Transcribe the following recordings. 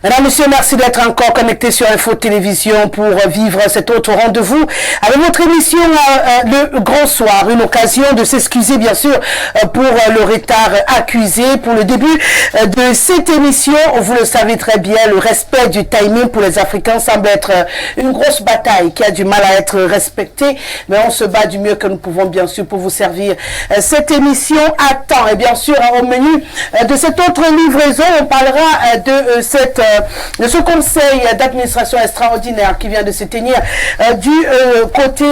Mesdames, Messieurs, merci d'être encore connectés sur Info Télévision pour vivre cet autre rendez-vous avec votre émission Le Grand Soir. Une occasion de s'excuser, bien sûr, pour le retard accusé pour le début de cette émission. Vous le savez très bien, le respect du timing pour les Africains semble être une grosse bataille qui a du mal à être respectée. Mais on se bat du mieux que nous pouvons, bien sûr, pour vous servir cette émission à temps. Et bien sûr, au menu de cette autre livraison, on parlera de ce conseil d'administration extraordinaire qui vient de se tenir du côté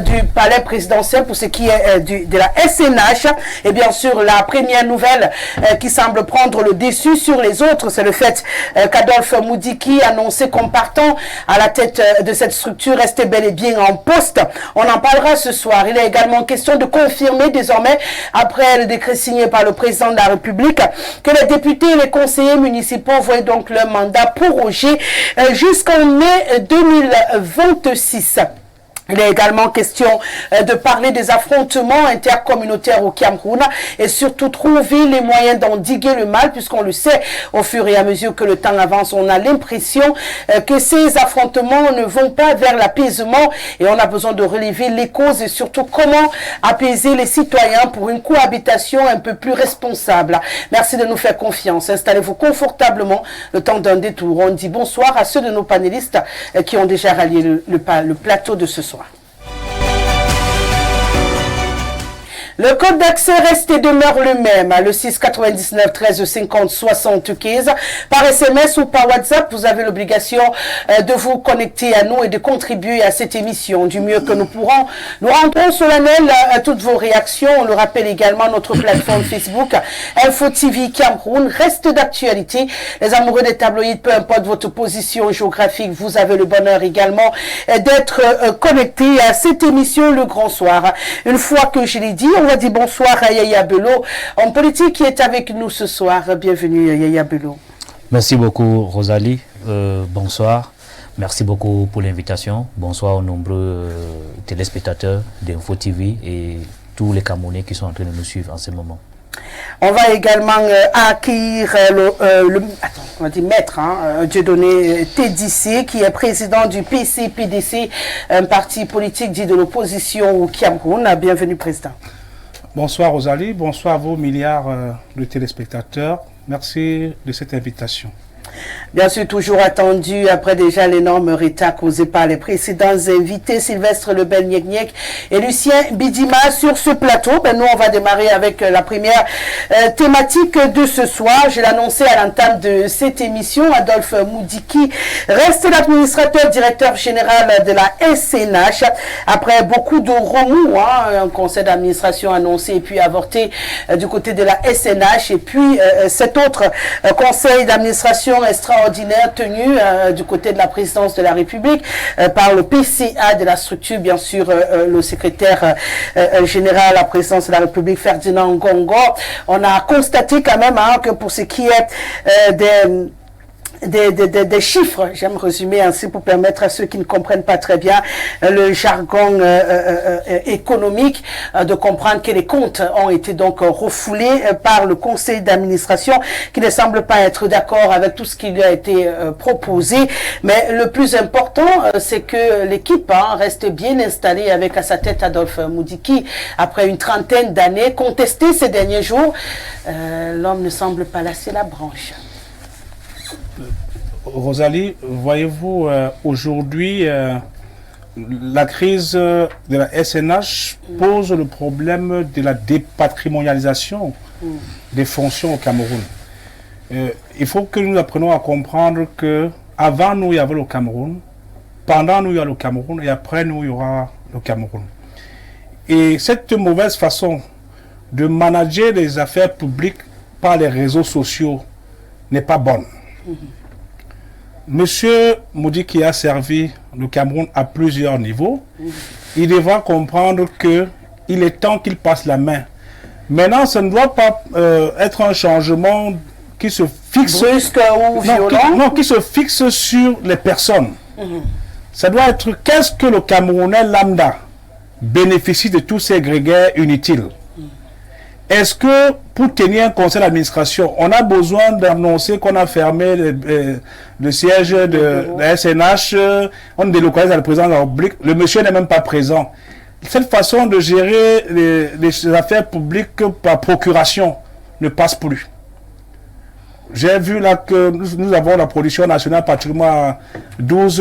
du palais présidentiel pour ce qui est de la SNH. Et bien sûr, la première nouvelle qui semble prendre le dessus sur les autres, c'est le fait qu'Adolphe Moudiki annoncé comme partant à la tête de cette structure restait bel et bien en poste. On en parlera ce soir. Il est également question de confirmer désormais, après le décret signé par le président de la République, que les députés et les conseillers municipaux voient donc leur mandat prorogé jusqu'en mai 2026. Il est également question de parler des affrontements intercommunautaires au Cameroun et surtout trouver les moyens d'endiguer le mal, puisqu'on le sait, au fur et à mesure que le temps avance, on a l'impression que ces affrontements ne vont pas vers l'apaisement et on a besoin de relever les causes et surtout comment apaiser les citoyens pour une cohabitation un peu plus responsable. Merci de nous faire confiance. Installez-vous confortablement le temps d'un détour. On dit bonsoir à ceux de nos panélistes qui ont déjà rallié le plateau de ce soir. Le code d'accès reste et demeure le même, le 699 13 50 75. Par SMS ou par WhatsApp, vous avez l'obligation de vous connecter à nous et de contribuer à cette émission du mieux que nous pourrons. Nous rendrons solennel à toutes vos réactions. On le rappelle également, notre plateforme Facebook, Info TV Cameroun, reste d'actualité. Les amoureux des tabloïds, peu importe votre position géographique, vous avez le bonheur également d'être connectés à cette émission Le Grand Soir. Une fois que je l'ai dit, on va dire bonsoir à Yaya Bello, homme politique qui est avec nous ce soir. Bienvenue Yaya Bello. Merci beaucoup Rosalie, bonsoir. Merci beaucoup pour l'invitation. Bonsoir aux nombreux téléspectateurs d'Info TV et tous les Camerounais qui sont en train de nous suivre en ce moment. On va également accueillir on va dire maître Dieudonné Tédissé, qui est président du PC-PDC, un parti politique dit de l'opposition au Cameroun. Bienvenue président. Bonsoir Rosalie, bonsoir à vos milliards de téléspectateurs. Merci de cette invitation. Bien sûr, toujours attendu après déjà l'énorme retard causé par les précédents invités, Sylvestre Lebel-Niek et Lucien Bidima sur ce plateau. Nous, on va démarrer avec la première thématique de ce soir. Je l'ai annoncé à l'entame de cette émission. Adolphe Moudiki reste l'administrateur directeur général de la SNH. Après beaucoup de remous, un conseil d'administration annoncé et puis avorté du côté de la SNH. Et puis cet autre conseil d'administration extraordinaire tenu du côté de la présidence de la République par le PCA de la structure, bien sûr le secrétaire général à la présidence de la République, Ferdinand Ngongo. On a constaté quand même que pour ce qui est des chiffres, j'aime résumer ainsi pour permettre à ceux qui ne comprennent pas très bien le jargon économique de comprendre que les comptes ont été donc refoulés par le conseil d'administration qui ne semble pas être d'accord avec tout ce qui lui a été proposé. Mais le plus important, c'est que l'équipe reste bien installée avec à sa tête Adolphe Moudiki. Après une trentaine d'années contestées ces derniers jours, l'homme ne semble pas lasser la branche. Rosalie, voyez-vous, aujourd'hui, la crise de la SNH pose le problème de la dépatrimonialisation des fonctions au Cameroun. Il faut que nous apprenions à comprendre que avant nous, il y avait le Cameroun, pendant nous, il y a le Cameroun, et après nous, il y aura le Cameroun. Et cette mauvaise façon de manager les affaires publiques par les réseaux sociaux n'est pas bonne. Monsieur Moudiki a servi le Cameroun à plusieurs niveaux. Il devra comprendre qu'il est temps qu'il passe la main. Maintenant, ça ne doit pas être un changement qui se fixe... Brusque ou violent? Qui se fixe sur les personnes. Ça doit être qu'est-ce que le Camerounais lambda bénéficie de tous ces grégaires inutiles. Est-ce que pour tenir un conseil d'administration, on a besoin d'annoncer qu'on a fermé le siège de la SNH, on délocalise à le président de la République, le monsieur n'est même pas présent. Cette façon de gérer les affaires publiques par procuration ne passe plus. J'ai vu là que nous avons la production nationale pratiquement à 12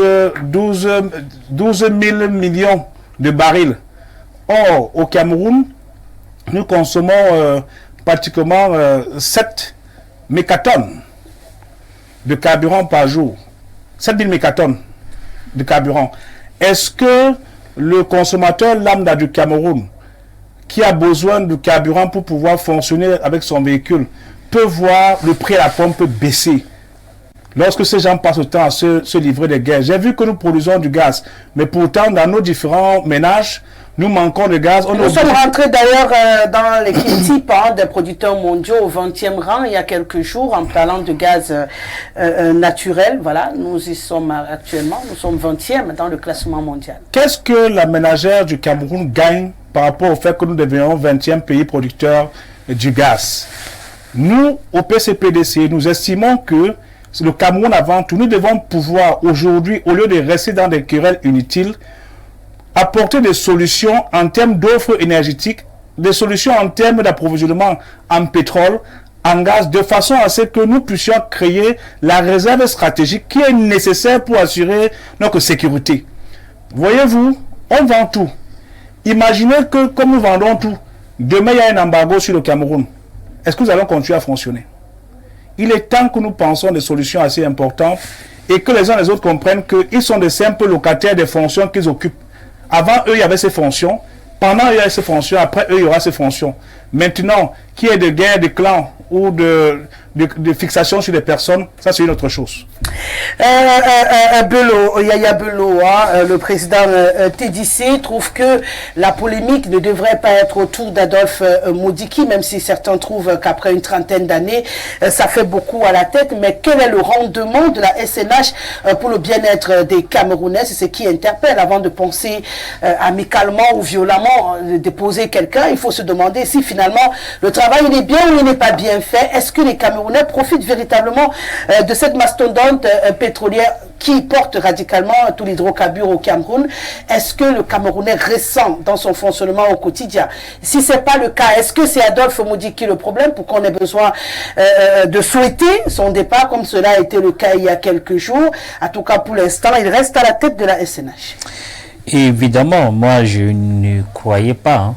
000 millions de barils. Or, au Cameroun, nous consommons pratiquement 7 mégatonnes de carburant par jour. 7 000 mégatonnes de carburant. Est-ce que le consommateur lambda du Cameroun, qui a besoin de carburant pour pouvoir fonctionner avec son véhicule, peut voir le prix à la pompe baisser lorsque ces gens passent le temps à se livrer des guerres? J'ai vu que nous produisons du gaz, mais pourtant dans nos différents ménages, nous manquons de gaz. Nous sommes rentrés d'ailleurs dans l'équipe type des producteurs mondiaux au 20e rang il y a quelques jours en parlant de gaz naturel. Voilà, nous y sommes actuellement. Nous sommes 20e dans le classement mondial. Qu'est-ce que la ménagère du Cameroun gagne par rapport au fait que nous devenions 20e pays producteur du gaz? Nous, au PCPDC, nous estimons que le Cameroun avant tout, nous devons pouvoir aujourd'hui, au lieu de rester dans des querelles inutiles, apporter des solutions en termes d'offres énergétiques, des solutions en termes d'approvisionnement en pétrole, en gaz, de façon à ce que nous puissions créer la réserve stratégique qui est nécessaire pour assurer notre sécurité. Voyez-vous, on vend tout. Imaginez que comme nous vendons tout, demain il y a un embargo sur le Cameroun. Est-ce que nous allons continuer à fonctionner? Il est temps que nous pensions des solutions assez importantes et que les uns et les autres comprennent qu'ils sont des simples locataires des fonctions qu'ils occupent. Avant, eux, il y avait ces fonctions. Pendant, il y avait ces fonctions. Après, eux, il y aura ces fonctions. Maintenant, qu'il y ait de guerre, de clans ou de fixation sur les personnes, ça, c'est une autre chose. Yaya Bello, le président TDC, trouve que la polémique ne devrait pas être autour d'Adolphe Modiki, même si certains trouvent qu'après une trentaine d'années, ça fait beaucoup à la tête. Mais quel est le rendement de la SNH pour le bien-être des Camerounais? C'est ce qui interpelle. Avant de penser amicalement ou violemment déposer quelqu'un, il faut se demander si finalement le travail il est bien ou il n'est pas bien fait. Est-ce que les Camerounais profitent véritablement de cette mastodonte pétrolière qui porte radicalement tous les hydrocarbures au Cameroun? Est-ce que le Camerounais ressent dans son fonctionnement au quotidien? Si ce n'est pas le cas, est-ce que c'est Adolphe Modiki le problème pour qu'on ait besoin de souhaiter son départ comme cela a été le cas il y a quelques jours? En tout cas, pour l'instant, il reste à la tête de la SNH. Évidemment, moi je ne croyais pas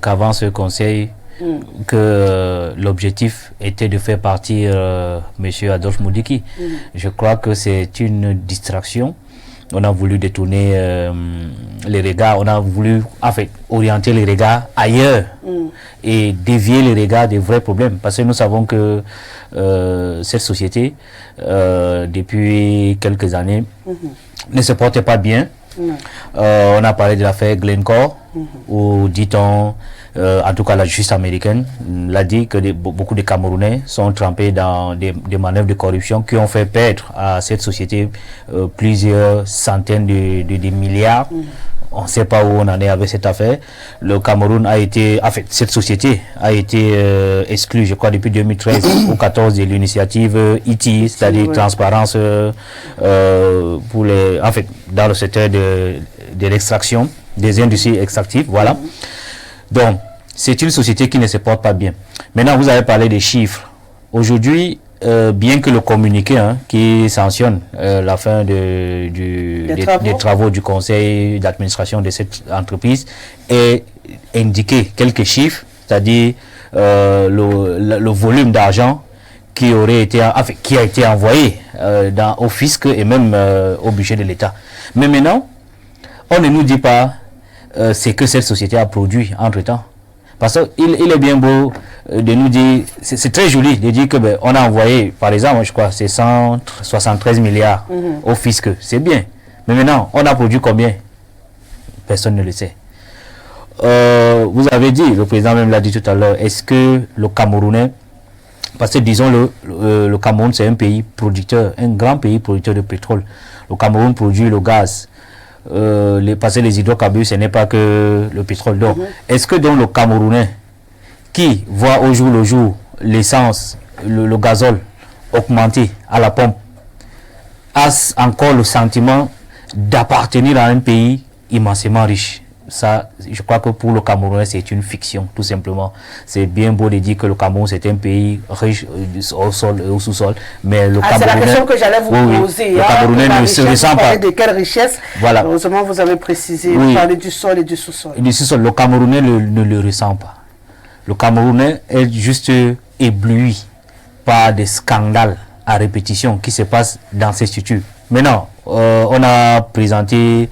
qu'avant ce conseil, que l'objectif était de faire partir M. Adolphe Modiki. Je crois que c'est une distraction. On a voulu détourner les regards, on a voulu en fait orienter les regards ailleurs et dévier les regards des vrais problèmes. Parce que nous savons que cette société, depuis quelques années, ne se portait pas bien. On a parlé de l'affaire Glencore, où dit-on, en tout cas la justice américaine l'a dit que beaucoup de Camerounais sont trempés dans des manœuvres de corruption qui ont fait perdre à cette société plusieurs centaines de milliards. On ne sait pas où on en est avec cette affaire. Le Cameroun a été, en fait, cette société a été exclue, je crois, depuis 2013 ou 2014 de l'initiative ITI, c'est-à-dire transparence pour les, en fait, dans le secteur de l'extraction, des industries extractives, voilà. Donc, c'est une société qui ne se porte pas bien. Maintenant, vous avez parlé des chiffres. Aujourd'hui, bien que le communiqué qui sanctionne la fin des travaux du conseil d'administration de cette entreprise ait indiqué quelques chiffres, c'est-à-dire le volume d'argent qui aurait été, enfin, qui a été envoyé au fisc et même au budget de l'État. Mais maintenant, on ne nous dit pas ce que cette société a produit entre-temps. Parce qu'il est bien beau de nous dire, c'est très joli de dire que on a envoyé, par exemple, je crois, c'est 173 milliards au fisc. C'est bien. Mais maintenant, on a produit combien? Personne ne le sait. Vous avez dit, le président même l'a dit tout à l'heure, est-ce que le Camerounais, parce que disons le Cameroun c'est un pays producteur, un grand pays producteur de pétrole. Le Cameroun produit le gaz. Parce que les hydrocarbures, ce n'est pas que le pétrole d'or. Est-ce que donc le Camerounais qui voit au jour le jour l'essence, le gazole augmenter à la pompe, a encore le sentiment d'appartenir à un pays immensément riche. Ça, je crois que pour le Camerounais, c'est une fiction, tout simplement. C'est bien beau de dire que le Cameroun, c'est un pays riche au sol et au sous-sol, mais le Camerounais... C'est la question que j'allais vous poser. Le Camerounais ne se ressent pas. De quelle richesse? Voilà. Heureusement, vous avez précisé, vous parlez du sol et du sous-sol. Du sous-sol, le Camerounais ne le ressent pas. Le Camerounais est juste ébloui par des scandales à répétition qui se passent dans ces structures. Maintenant, on a présenté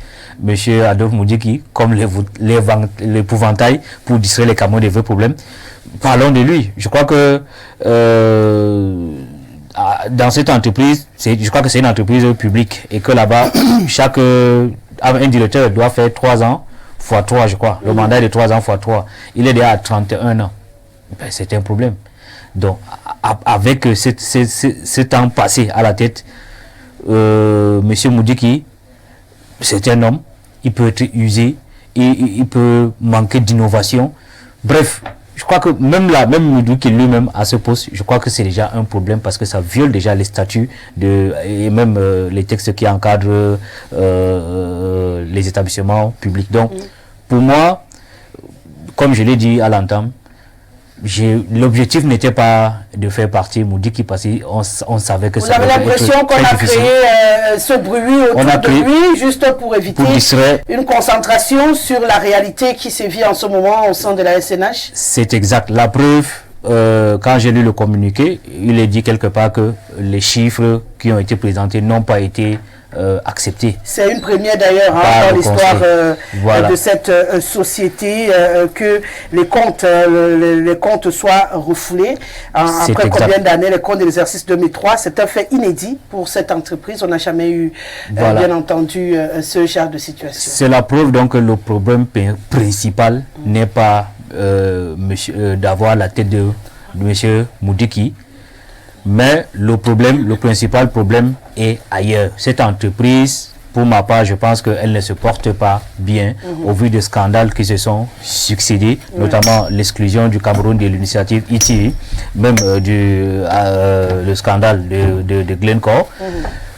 M. Adolphe Moudjiki comme l'épouvantail pour distraire les Camerounais des vrais problèmes. Parlons de lui. Je crois que dans cette entreprise, je crois que c'est une entreprise publique et que là-bas, un directeur doit faire 3 ans fois 3, je crois. Le mandat est de 3 ans fois 3. Il est déjà à 31 ans. Ben, c'est un problème. Donc, avec ce temps passé à la tête, M. Moudjiki, c'est un homme, il peut être usé, il peut manquer d'innovation. Bref, je crois que même Moudjiki lui-même à ce poste, je crois que c'est déjà un problème parce que ça viole déjà les statuts et même les textes qui encadrent les établissements publics. Donc, pour moi, comme je l'ai dit à l'entame, l'objectif n'était pas de faire partie Moudjiki parce qu'on savait que ça allait être très difficile. Vous avez l'impression qu'on a créé ce bruit autour de lui juste pour éviter une concentration sur la réalité qui se vit en ce moment au sein de la SNH? C'est exact. La preuve, quand j'ai lu le communiqué, il est dit quelque part que les chiffres qui ont été présentés n'ont pas été accepté. C'est une première d'ailleurs dans l'histoire de cette société que les comptes soient refoulés. Après combien d'années, les comptes de l'exercice 2003, c'est un fait inédit pour cette entreprise. On n'a jamais eu, bien entendu, ce genre de situation. C'est la preuve donc que le problème principal n'est pas d'avoir la tête de M. Moudjiki, mais le principal problème est ailleurs. Cette entreprise, pour ma part, je pense qu'elle ne se porte pas bien au vu des scandales qui se sont succédés, notamment l'exclusion du Cameroun de l'initiative ITI, même le scandale de Glencore.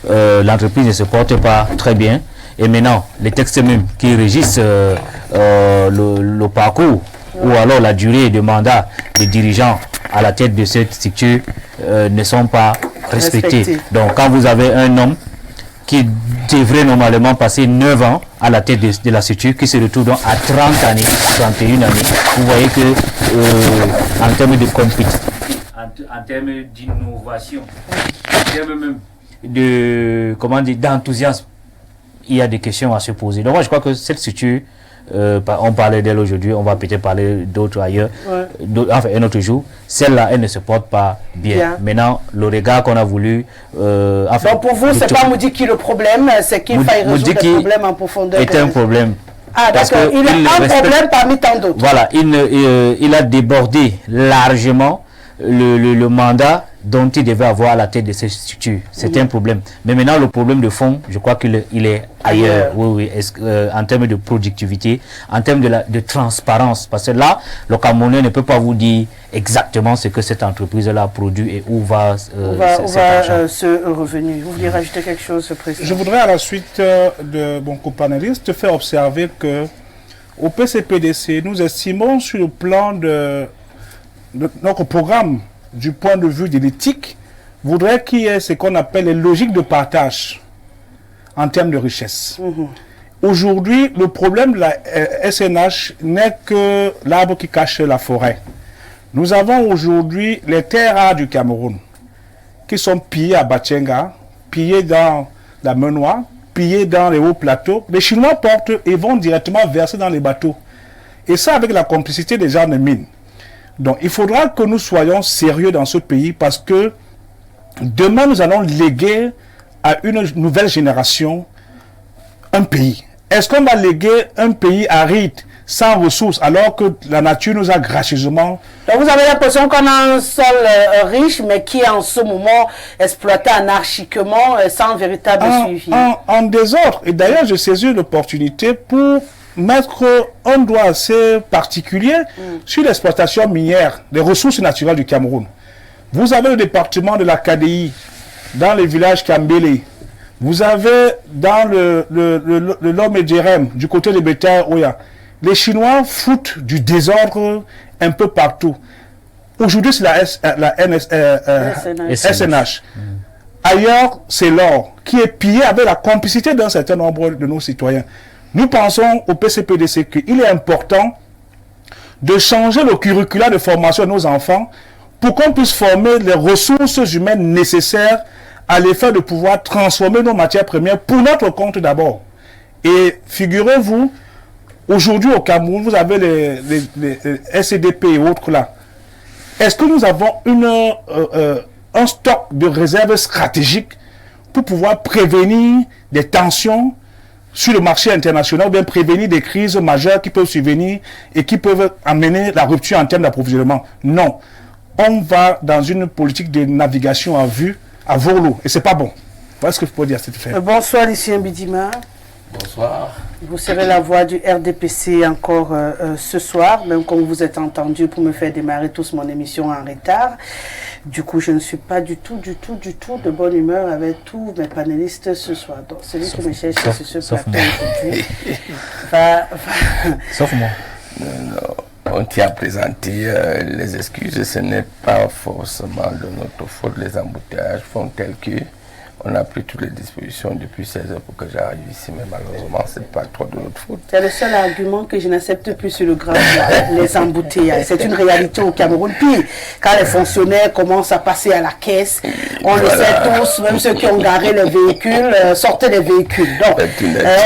L'entreprise ne se porte pas très bien. Et maintenant, les textes même qui régissent le parcours ou alors la durée de mandat des dirigeants à la tête de cette structure ne sont pas respectés. Donc quand vous avez un homme qui devrait normalement passer 9 ans à la tête de la structure, qui se retrouve donc à 30 années, 31 années, vous voyez que en termes de compétition, en termes d'innovation, en termes même d'enthousiasme, il y a des questions à se poser. Donc moi je crois que cette structure, on parlait d'elle aujourd'hui, on va peut-être parler d'autres ailleurs, enfin un autre jour. Celle-là, elle ne se porte pas bien. Maintenant, le regard qu'on a voulu... donc pour vous, c'est pas Moudjiki le problème, c'est qu'il faille résoudre le problème en profondeur. Est un problème. Ah d'accord, il est un problème parmi tant d'autres. Voilà, il a débordé largement le mandat dont il devait avoir à la tête de ces structures. C'est un problème. Mais maintenant, le problème de fond, je crois qu'il est ailleurs. Oui, en termes de productivité, en termes de transparence. Parce que là, le Camerounais ne peut pas vous dire exactement ce que cette entreprise-là produit et où va ce revenu. Vous vouliez rajouter quelque chose, Président? Je voudrais à la suite de mon copanéliste faire observer que au PCPDC, nous estimons sur le plan de notre programme, du point de vue de l'éthique, voudrait qu'il y ait ce qu'on appelle les logiques de partage en termes de richesse. Aujourd'hui, le problème de la SNH n'est que l'arbre qui cache la forêt. Nous avons aujourd'hui les terres rares du Cameroun qui sont pillées à Batchenga, pillées dans la Menoie, pillées dans les hauts plateaux. Les Chinois portent et vont directement verser dans les bateaux. Et ça avec la complicité des gens de mine. Donc, il faudra que nous soyons sérieux dans ce pays parce que demain, nous allons léguer à une nouvelle génération un pays. Est-ce qu'on va léguer un pays aride, sans ressources, alors que la nature nous a gracieusement... Donc, vous avez l'impression qu'on a un sol riche, mais qui est en ce moment exploité anarchiquement, sans véritable suivi. En désordre. Et d'ailleurs, je saisis l'opportunité pour mettre un doigt assez particulier sur l'exploitation minière des ressources naturelles du Cameroun. Vous avez le département de la KDI, dans le village Kambélé. Vous avez dans le Lom et Djerem, du côté de Beta Oya. Les Chinois foutent du désordre un peu partout. Aujourd'hui, c'est la SNH. Ailleurs, c'est l'or qui est pillé avec la complicité d'un certain nombre de nos citoyens. Nous pensons au PCPDC qu'il est important de changer le curriculum de formation de nos enfants pour qu'on puisse former les ressources humaines nécessaires à l'effet de pouvoir transformer nos matières premières pour notre compte d'abord. Et figurez-vous, aujourd'hui au Cameroun, vous avez les SCDP et autres là. Est-ce que nous avons un stock de réserves stratégiques pour pouvoir prévenir des tensions sur le marché international ou bien prévenir des crises majeures qui peuvent survenir et qui peuvent amener la rupture en termes d'approvisionnement? Non. On va dans une politique de navigation à vue, à volo, et c'est pas bon. Voilà ce que je peux dire à cette fin. Bonsoir, Lucien Bidima. Bonsoir. Vous serez la voix du RDPC encore ce soir, même comme vous êtes entendu pour me faire démarrer tous mon émission en retard. Du coup, je ne suis pas du tout de bonne humeur avec tous mes panélistes ce soir. Donc, celui qui me cherche sur ce plateau aujourd'hui Sauf moi. Non, on tient à présenter les excuses. Ce n'est pas forcément de notre faute. Les embouteillages font tels que on a pris toutes les dispositions depuis 16 heures pour que j'arrive ici, mais malheureusement, ce n'est pas trop de notre faute. C'est le seul argument que je n'accepte plus sur le grand les embouteillages. C'est une réalité au Cameroun. Puis, quand les fonctionnaires commencent à passer à la caisse, on le sait tous, même ceux qui ont garé les véhicules, sortez les véhicules. Donc,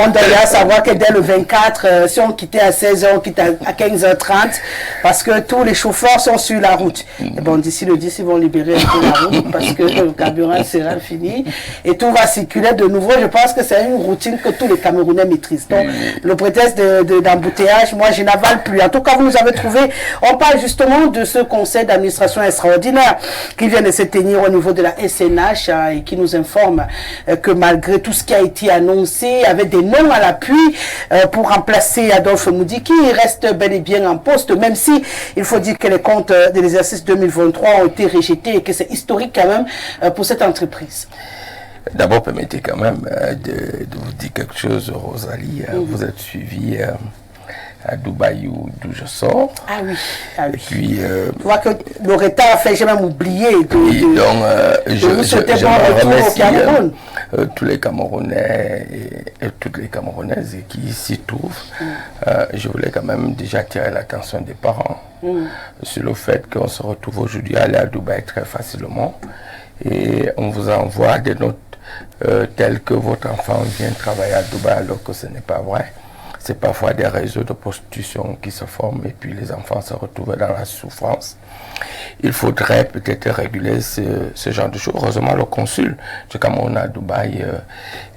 on doit savoir que dès le 24, si on quittait à 16h, on quitte à 15h30, parce que tous les chauffeurs sont sur la route. Et bon, d'ici le 10, ils vont libérer un peu la route, parce que le carburant sera fini. Et tout va circuler de nouveau. Je pense que c'est une routine que tous les Camerounais maîtrisent. Donc, le prétexte d'embouteillage, moi, je n'avale plus. En tout cas, vous nous avez trouvé. On parle justement de ce conseil d'administration extraordinaire qui vient de se tenir au niveau de la SNH et qui nous informe que malgré tout ce qui a été annoncé, avec des noms à l'appui pour remplacer Adolphe Moudiki, il reste bel et bien en poste, même si il faut dire que les comptes de l'exercice 2023 ont été rejetés et que c'est historique quand même pour cette entreprise. D'abord, permettez quand même de vous dire quelque chose, Rosalie. Vous êtes suivi à Dubaï d'où je sors. Ah oui, ah oui. Et puis, tu vois que le retard a fait, j'ai même oublié. Je remercie tous les Camerounais et toutes les Camerounaises qui s'y trouvent. Je voulais quand même déjà attirer l'attention des parents sur le fait qu'on se retrouve aujourd'hui à aller à Dubaï très facilement. Et on vous envoie des notes telles que votre enfant vient travailler à Dubaï alors que ce n'est pas vrai. C'est parfois des réseaux de prostitution qui se forment et puis les enfants se retrouvent dans la souffrance. Il faudrait peut-être réguler ce genre de choses. Heureusement, le consul du Cameroun à Dubaï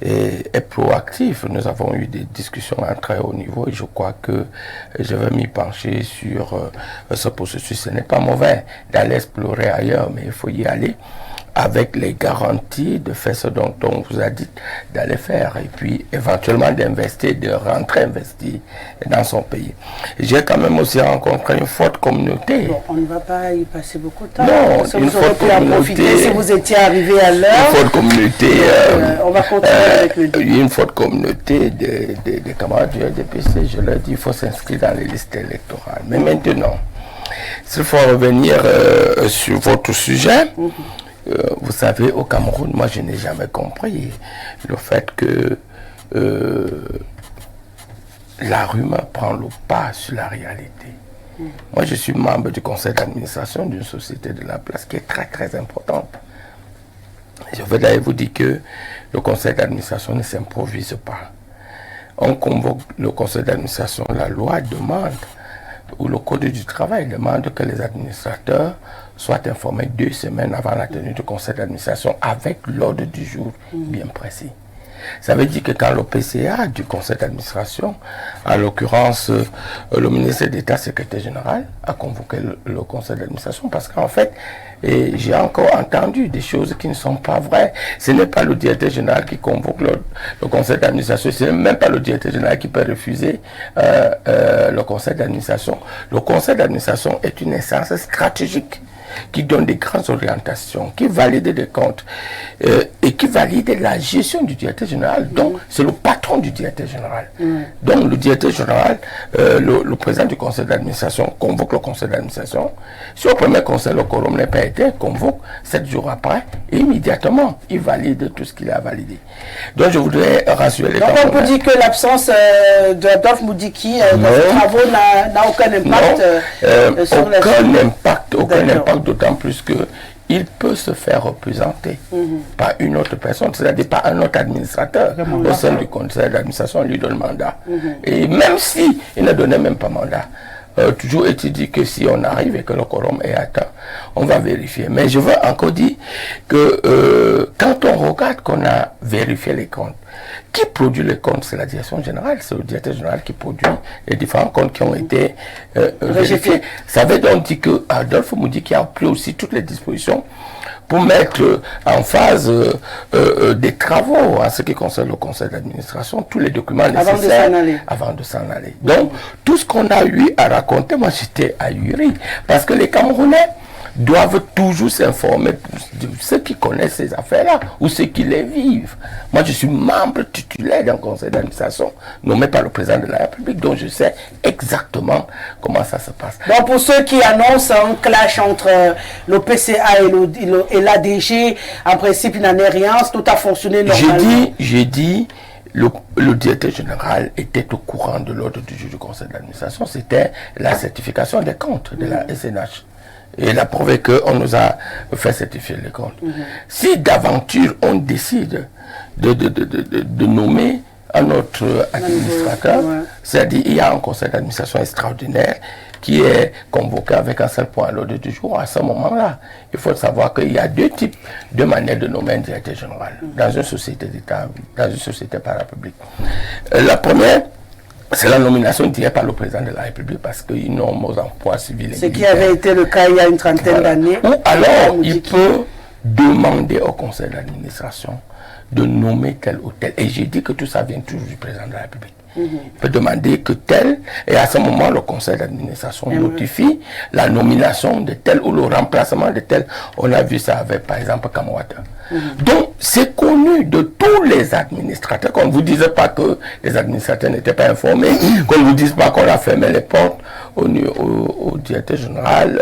est proactif. Nous avons eu des discussions à très haut niveau et je crois que je vais m'y pencher sur ce processus. Ce n'est pas mauvais d'aller explorer ailleurs, mais il faut y aller avec les garanties de faire ce dont on vous a dit d'aller faire et puis éventuellement d'investir, de rentrer investir dans son pays. J'ai quand même aussi rencontré une forte communauté. Bon, on ne va pas y passer beaucoup de temps. Non, une forte communauté. Si vous étiez arrivé à l'heure. Une forte communauté. On va continuer avec le débat. Une forte communauté de camarades du RDPC. Je leur dis, il faut s'inscrire dans les listes électorales. Mais maintenant, s'il faut revenir sur votre sujet. Vous savez, au Cameroun, moi je n'ai jamais compris le fait que la rumeur prend le pas sur la réalité. Moi je suis membre du conseil d'administration d'une société de la place qui est très très importante. Je veux d'ailleurs vous dire que le conseil d'administration ne s'improvise pas. On convoque le conseil d'administration, la loi demande, ou le code du travail demande que les administrateurs soient informés 2 semaines avant la tenue du conseil d'administration avec l'ordre du jour bien précis. Ça veut dire que quand le PCA du conseil d'administration, en l'occurrence le ministre d'État secrétaire général, a convoqué le conseil d'administration, parce qu'en fait, j'ai encore entendu des choses qui ne sont pas vraies. Ce n'est pas le directeur général qui convoque le conseil d'administration, ce n'est même pas le directeur général qui peut refuser le conseil d'administration. Le conseil d'administration est une instance stratégique qui donne des grandes orientations, qui valide des comptes et qui valide la gestion du directeur général. Donc, c'est le patron du directeur général. Donc, le directeur général, le président du conseil d'administration convoque le conseil d'administration. Si au premier conseil, le quorum n'a pas été, convoque 7 jours après, et immédiatement, il valide tout ce qu'il a validé. Donc, je voudrais rassurer les Donc, on peut dire que l'absence d'Adolphe Moudiki dans ses travaux n'a aucun impact sur la aucun impact, d'autant plus que il peut se faire représenter par une autre personne, c'est-à-dire par un autre administrateur au sein du conseil d'administration, lui donne mandat. Et même si il ne donnait même pas mandat, toujours est-il dit que si on arrive et que le quorum est atteint, on va vérifier. Mais je veux encore dire que quand on regarde qu'on a vérifié les comptes, qui produit les comptes? C'est la direction générale, c'est le directeur général qui produit les différents comptes qui ont été vérifiés. Ça veut donc dire que Adolphe Moudiki a pris aussi toutes les dispositions pour mettre en phase des travaux en ce qui concerne le conseil d'administration, tous les documents nécessaires avant de s'en aller. Donc, tout ce qu'on a eu à raconter, moi j'étais ahuri, parce que les Camerounais doivent toujours s'informer de ceux qui connaissent ces affaires-là ou ceux qui les vivent. Moi, je suis membre titulaire d'un conseil d'administration nommé par le président de la République, donc je sais exactement comment ça se passe. Donc, pour ceux qui annoncent un clash entre le PCA et l'ADG, en principe, il n'en est rien, tout a fonctionné normalement. J'ai dit, le directeur général était au courant de l'ordre du jour du conseil d'administration, c'était la certification des comptes de la SNH. Et la preuve est qu'on nous a fait certifier les comptes. Si d'aventure on décide de nommer un autre administrateur, c'est-à-dire il y a un conseil d'administration extraordinaire qui est convoqué avec un seul point à l'ordre du jour, à ce moment-là, il faut savoir qu'il y a deux manières de nommer un directeur général dans une société d'État, dans une société parapublique. La première, c'est la nomination directe par le président de la République parce qu'il nomme aux emplois civils et militaires. Ce qui avait été le cas il y a une trentaine d'années. Ou alors, il peut demander au conseil d'administration de nommer tel ou tel. Et j'ai dit que tout ça vient toujours du président de la République. Il peut demander que tel, et à ce moment, le conseil d'administration notifie la nomination de tel ou le remplacement de tel. On a vu ça avec, par exemple, Kamwata. Donc, c'est connu de tous les administrateurs. Qu'on ne vous dise pas que les administrateurs n'étaient pas informés, qu'on ne vous dise pas qu'on a fermé les portes au directeur général,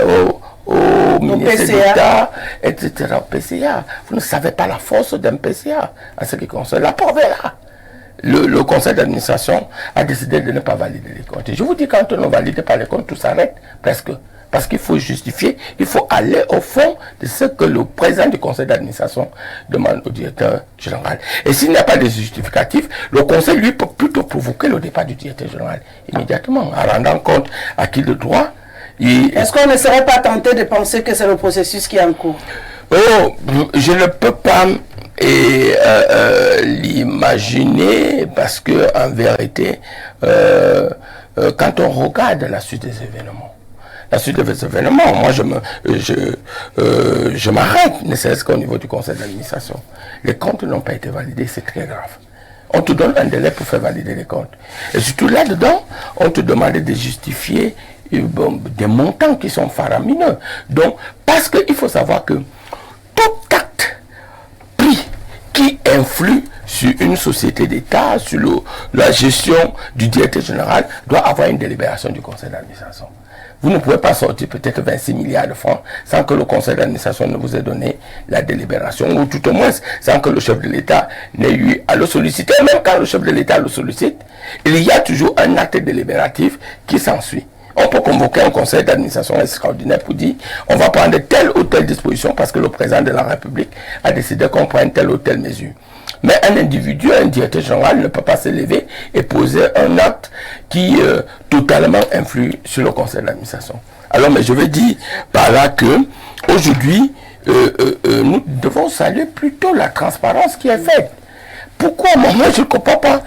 au ministère d'État, etc. Au PCA. Vous ne savez pas la force d'un PCA en ce qui concerne. La preuve est là. Le conseil d'administration a décidé de ne pas valider les comptes. Et je vous dis, quand on ne valide pas les comptes, tout s'arrête presque. Parce qu'il faut justifier, il faut aller au fond de ce que le président du conseil d'administration demande au directeur général. Et s'il n'y a pas de justificatif, le conseil, lui, peut plutôt provoquer le départ du directeur général immédiatement, en rendant compte à qui le droit. Est-ce qu'on ne serait pas tenté de penser que c'est le processus qui est en cours? Oh, je ne peux pas l'imaginer parce que en vérité, quand on regarde la suite des événements, moi je m'arrête, ne serait-ce qu'au niveau du conseil d'administration. Les comptes n'ont pas été validés, c'est très grave. On te donne un délai pour faire valider les comptes. Et surtout là-dedans, on te demande de justifier des montants qui sont faramineux. Donc, parce qu'il faut savoir que tout acte pris qui influe sur une société d'État, sur la gestion du directeur général, doit avoir une délibération du conseil d'administration. Vous ne pouvez pas sortir peut-être 26 milliards de francs sans que le conseil d'administration ne vous ait donné la délibération, ou tout au moins sans que le chef de l'État n'ait eu à le solliciter. Même quand le chef de l'État le sollicite, il y a toujours un acte délibératif qui s'ensuit. On peut convoquer un conseil d'administration extraordinaire pour dire on va prendre telle ou telle disposition parce que le président de la République a décidé qu'on prenne telle ou telle mesure. Mais un individu, un directeur général ne peut pas se lever et poser un acte qui totalement influe sur le conseil d'administration. Alors, mais je veux dire par là que aujourd'hui, nous devons saluer plutôt la transparence qui est faite. Pourquoi moi je ne comprends pas.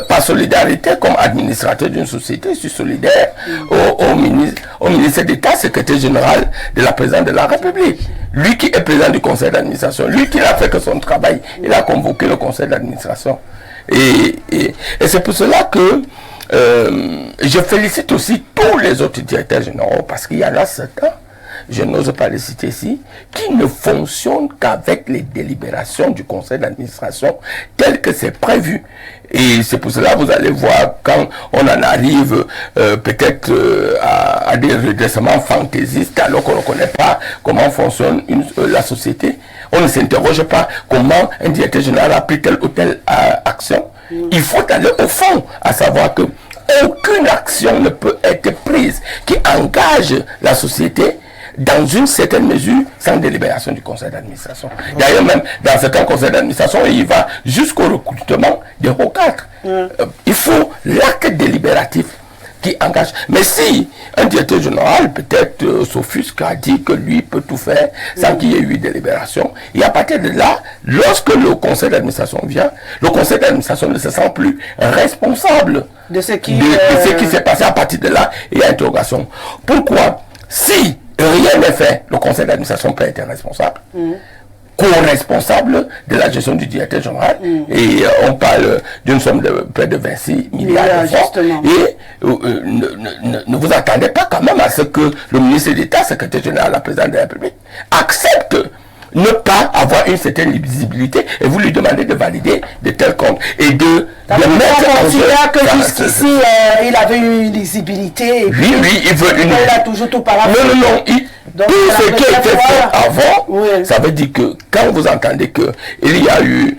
Par solidarité, comme administrateur d'une société, je suis solidaire au ministre d'État, secrétaire général de la présidente de la République. Lui qui est président du conseil d'administration, lui qui n'a fait que son travail, il a convoqué le conseil d'administration. Et c'est pour cela que je félicite aussi tous les autres directeurs généraux, parce qu'il y en a certains, je n'ose pas les citer ici, qui ne fonctionnent qu'avec les délibérations du conseil d'administration tel que c'est prévu. Et c'est pour cela que vous allez voir, quand on en arrive peut-être à des redressements fantaisistes, alors qu'on ne connaît pas comment fonctionne la société, on ne s'interroge pas comment un directeur général a pris telle ou telle action. Il faut aller au fond, à savoir que aucune action ne peut être prise qui engage la société dans une certaine mesure sans délibération du conseil d'administration. D'ailleurs, même dans certains conseils d'administration, il va jusqu'au recrutement des hauts cadres. Il faut l'acte délibératif qui engage. Mais si un directeur général, peut-être s'offusque, a dit que lui peut tout faire sans qu'il y ait eu délibération, et à partir de là, lorsque le conseil d'administration vient, le conseil d'administration ne se sent plus responsable de ce qui s'est passé. À partir de là, il y a interrogation. Pourquoi? Si rien n'est fait, le conseil d'administration peut être responsable. Co-responsable de la gestion du directeur général. Et on parle d'une somme de près de 26 milliards de francs. Et ne vous attendez pas quand même à ce que le ministre d'État, secrétaire général, la présidente de la République, accepte ne pas avoir une certaine lisibilité et vous lui demandez de valider de tels comptes et de mettre en jeu. Que jusqu'ici, il avait une lisibilité. Et oui, il veut une... Il a toujours tout par rapport. Non. Tout ce qui a été fait avant, ça veut dire que quand vous entendez qu'il y a eu,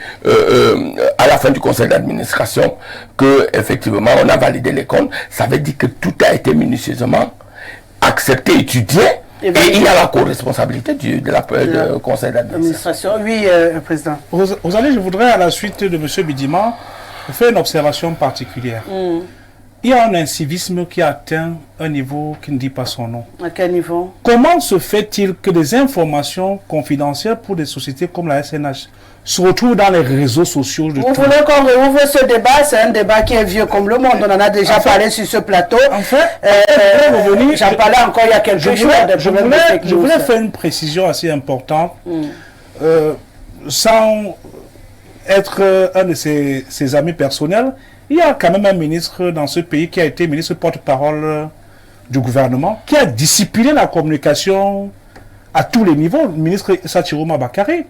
à la fin du conseil d'administration, qu'effectivement on a validé les comptes, ça veut dire que tout a été minutieusement accepté, étudié. Et il y a la co-responsabilité du conseil d'administration. Oui, Président. Rosalie, je voudrais, à la suite de M. Bidima, faire une observation particulière. Il y a un incivisme qui atteint un niveau qui ne dit pas son nom. À quel niveau? Comment se fait-il que des informations confidentielles pour des sociétés comme la SNH se retrouvent dans les réseaux sociaux de Vous voulez qu'on réouvre ce débat? C'est un débat qui est vieux comme le monde. On en a déjà parlé sur ce plateau. En fait, j'en parlais encore il y a quelques jours. Je voulais faire une précision assez importante, sans être un de ses amis personnels. Il y a quand même un ministre dans ce pays qui a été ministre porte-parole du gouvernement, qui a discipliné la communication à tous les niveaux, le ministre Issa Chiroma Bakary,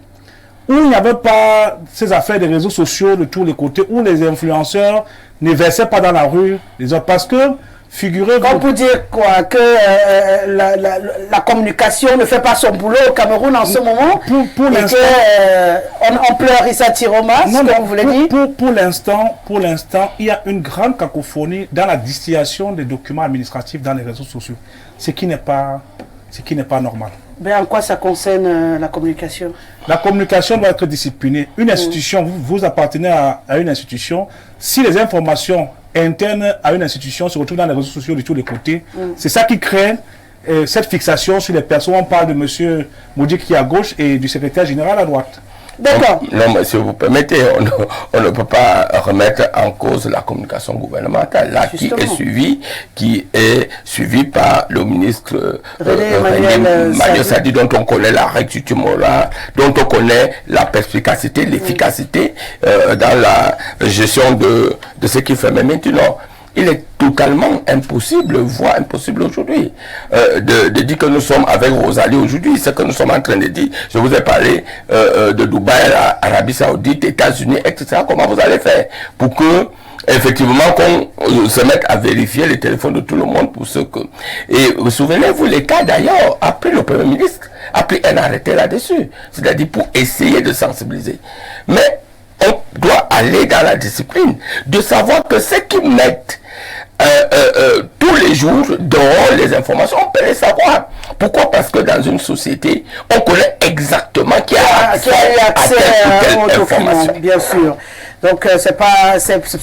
où il n'y avait pas ces affaires des réseaux sociaux de tous les côtés, où les influenceurs ne versaient pas dans la rue les autres, parce que figurez-vous... Comme pour dire quoi, que la communication ne fait pas son boulot au Cameroun en ce moment, pour l'instant, on pleure Issa Chiroma, comme vous voulez dire. Pour l'instant, il y a une grande cacophonie dans la distillation des documents administratifs dans les réseaux sociaux, ce qui n'est pas normal. Mais en quoi ça concerne la communication? La communication doit être disciplinée. Une institution, vous appartenez à une institution, si les informations internes à une institution se retrouvent dans les réseaux sociaux de tous les côtés, c'est ça qui crée cette fixation sur les personnes. On parle de M. Moudi qui est à gauche et du secrétaire général à droite. D'accord. Non, mais si vous permettez, on ne peut pas remettre en cause la communication gouvernementale, là, qui est suivi par le ministre René Sadi, dont on connaît la rectitude morale, dont on connaît la perspicacité, l'efficacité dans la gestion de ce qu'il fait. Mais maintenant, il est totalement impossible, voire impossible aujourd'hui, de dire que nous sommes avec Rosalie aujourd'hui. Ce que nous sommes en train de dire, je vous ai parlé de Dubaï, Arabie Saoudite, États-Unis, etc. Comment vous allez faire pour que, effectivement, qu'on se mette à vérifier les téléphones de tout le monde pour ce que... Et vous souvenez-vous, l'État d'ailleurs a pris le Premier ministre, a pris un arrêté là-dessus, c'est-à-dire pour essayer de sensibiliser. Mais on doit aller dans la discipline de savoir que ceux qui mettent tous les jours dehors les informations, on peut les savoir. Pourquoi? Parce que dans une société, on connaît exactement qui a accès à telle ou telle information. Bien sûr. Donc, c'est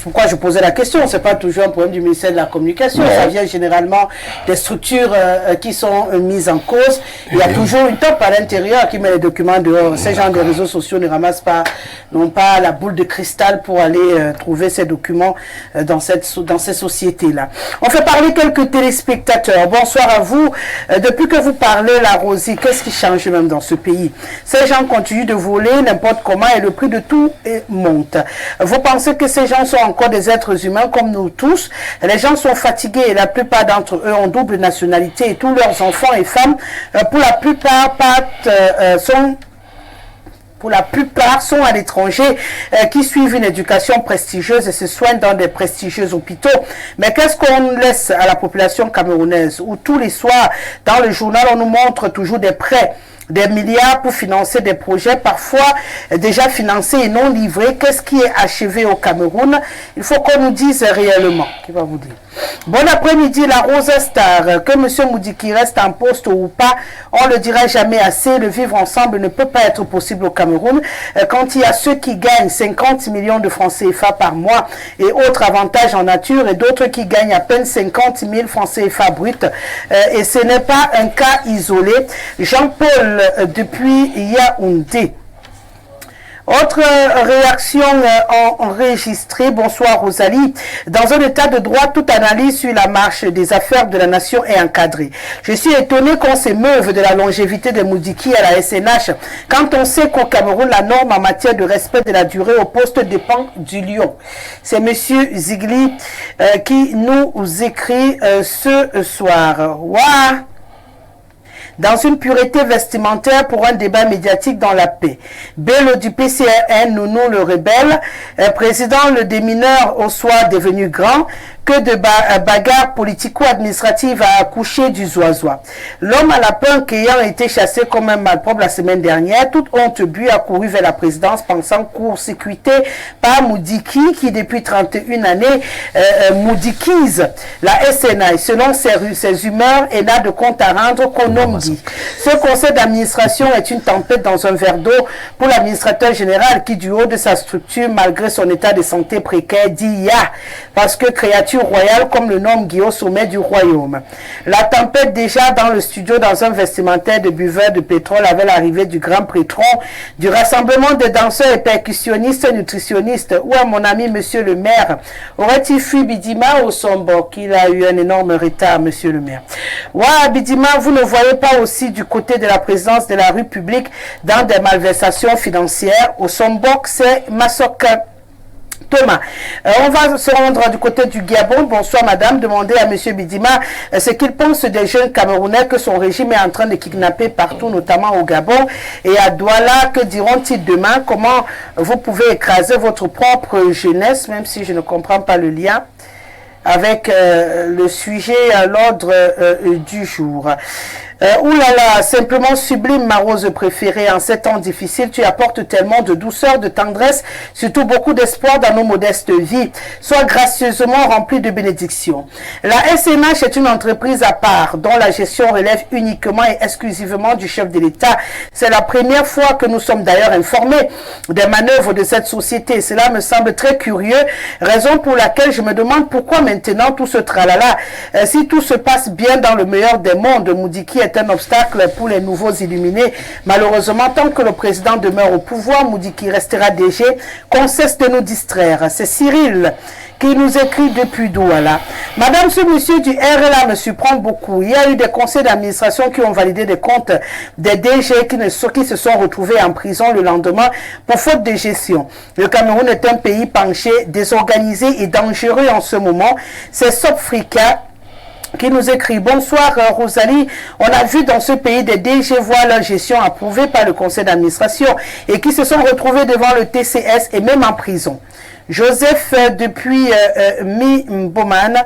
pourquoi je posais la question. C'est pas toujours un problème du ministère de la Communication. Ça vient généralement des structures qui sont mises en cause. Il y a toujours une top à l'intérieur qui met les documents dehors. Ces gens des réseaux sociaux ne ramassent pas, n'ont pas la boule de cristal pour aller trouver ces documents dans ces sociétés-là. On fait parler quelques téléspectateurs. Bonsoir à vous. Depuis que vous parlez, la Rosie, qu'est-ce qui change même dans ce pays? Ces gens continuent de voler n'importe comment et le prix de tout monte. Vous pensez que ces gens sont encore des êtres humains comme nous tous? Les gens sont fatigués et la plupart d'entre eux ont double nationalité et tous leurs enfants et femmes, pour la plupart, sont à l'étranger, qui suivent une éducation prestigieuse et se soignent dans des prestigieux hôpitaux. Mais qu'est-ce qu'on laisse à la population camerounaise où tous les soirs, dans le journal, on nous montre toujours des prêts, des milliards pour financer des projets parfois déjà financés et non livrés. Qu'est-ce qui est achevé au Cameroun? Il faut qu'on nous dise réellement. Qui va vous dire? Bon après-midi, la Rosa Star. Que M. Moudiki reste en poste ou pas, on le dira jamais assez. Le vivre ensemble ne peut pas être possible au Cameroun. Quand il y a ceux qui gagnent 50 millions de francs CFA par mois et autres avantages en nature et d'autres qui gagnent à peine 50 000 francs CFA brut. Et ce n'est pas un cas isolé. Jean-Paul depuis Yaoundé. Autre réaction enregistrée. Bonsoir Rosalie. Dans un état de droit, toute analyse sur la marche des affaires de la nation est encadrée. Je suis étonné qu'on s'émeuve de la longévité de Moudiki à la SNH quand on sait qu'au Cameroun, la norme en matière de respect de la durée au poste dépend du lion. C'est monsieur Zigli qui nous écrit ce soir. Waouh! Dans une pureté vestimentaire pour un débat médiatique dans la paix. Bello du PCRN, Nounou le rebelle, président le démineur au soir devenu grand, que de bagarres politico-administratives à accoucher du zoisois. L'homme à lapin ayant été chassé comme un malpropre la semaine dernière, toute honte bu a couru vers la présidence pensant court-circuité par Moudiki qui depuis 31 années moudikise la SNA selon ses humeurs et n'a de compte à rendre qu'au nom dit. Ce conseil d'administration est une tempête dans un verre d'eau pour l'administrateur général qui du haut de sa structure malgré son état de santé précaire dit ya parce que créature royale comme le nomme Guillaume au sommet du royaume. La tempête déjà dans le studio dans un vestimentaire de buveurs de pétrole avec l'arrivée du grand prétron, du rassemblement des danseurs et percussionnistes nutritionnistes. Où est mon ami monsieur le maire? Aurait-il fui Bidima au Sombo qu'il a eu un énorme retard monsieur le maire? Ouais, Bidima, vous ne voyez pas aussi du côté de la présidence de la rue publique dans des malversations financières? Au Sombok, c'est Massoka Thomas. On va se rendre du côté du Gabon. Bonsoir madame. Demandez à monsieur Bidima ce qu'il pense des jeunes Camerounais que son régime est en train de kidnapper partout, notamment au Gabon et à Douala. Que diront-ils demain? Comment vous pouvez écraser votre propre jeunesse, même si je ne comprends pas le lien avec le sujet à l'ordre du jour. Oulala, simplement sublime, ma rose préférée. En ces temps difficiles, tu apportes tellement de douceur, de tendresse, surtout beaucoup d'espoir dans nos modestes vies. Sois gracieusement rempli de bénédictions. La SNH est une entreprise à part, dont la gestion relève uniquement et exclusivement du chef de l'État. C'est la première fois que nous sommes d'ailleurs informés des manœuvres de cette société. Cela me semble très curieux, raison pour laquelle je me demande pourquoi maintenant tout ce tralala. Si tout se passe bien dans le meilleur des mondes, Moudiki est un obstacle pour les nouveaux illuminés. Malheureusement, tant que le président demeure au pouvoir, Moudiki restera DG, qu'on cesse de nous distraire. C'est Cyril qui nous écrit depuis Douala. Madame, ce monsieur du RLA me surprend beaucoup. Il y a eu des conseils d'administration qui ont validé des comptes des DG qui se sont retrouvés en prison le lendemain pour faute de gestion. Le Cameroun est un pays penché, désorganisé et dangereux en ce moment. C'est Sopfrika qui nous écrit: bonsoir Rosalie, on a vu dans ce pays des DG voir leur gestion approuvée par le conseil d'administration et qui se sont retrouvés devant le TCS et même en prison. Joseph depuis Mbomane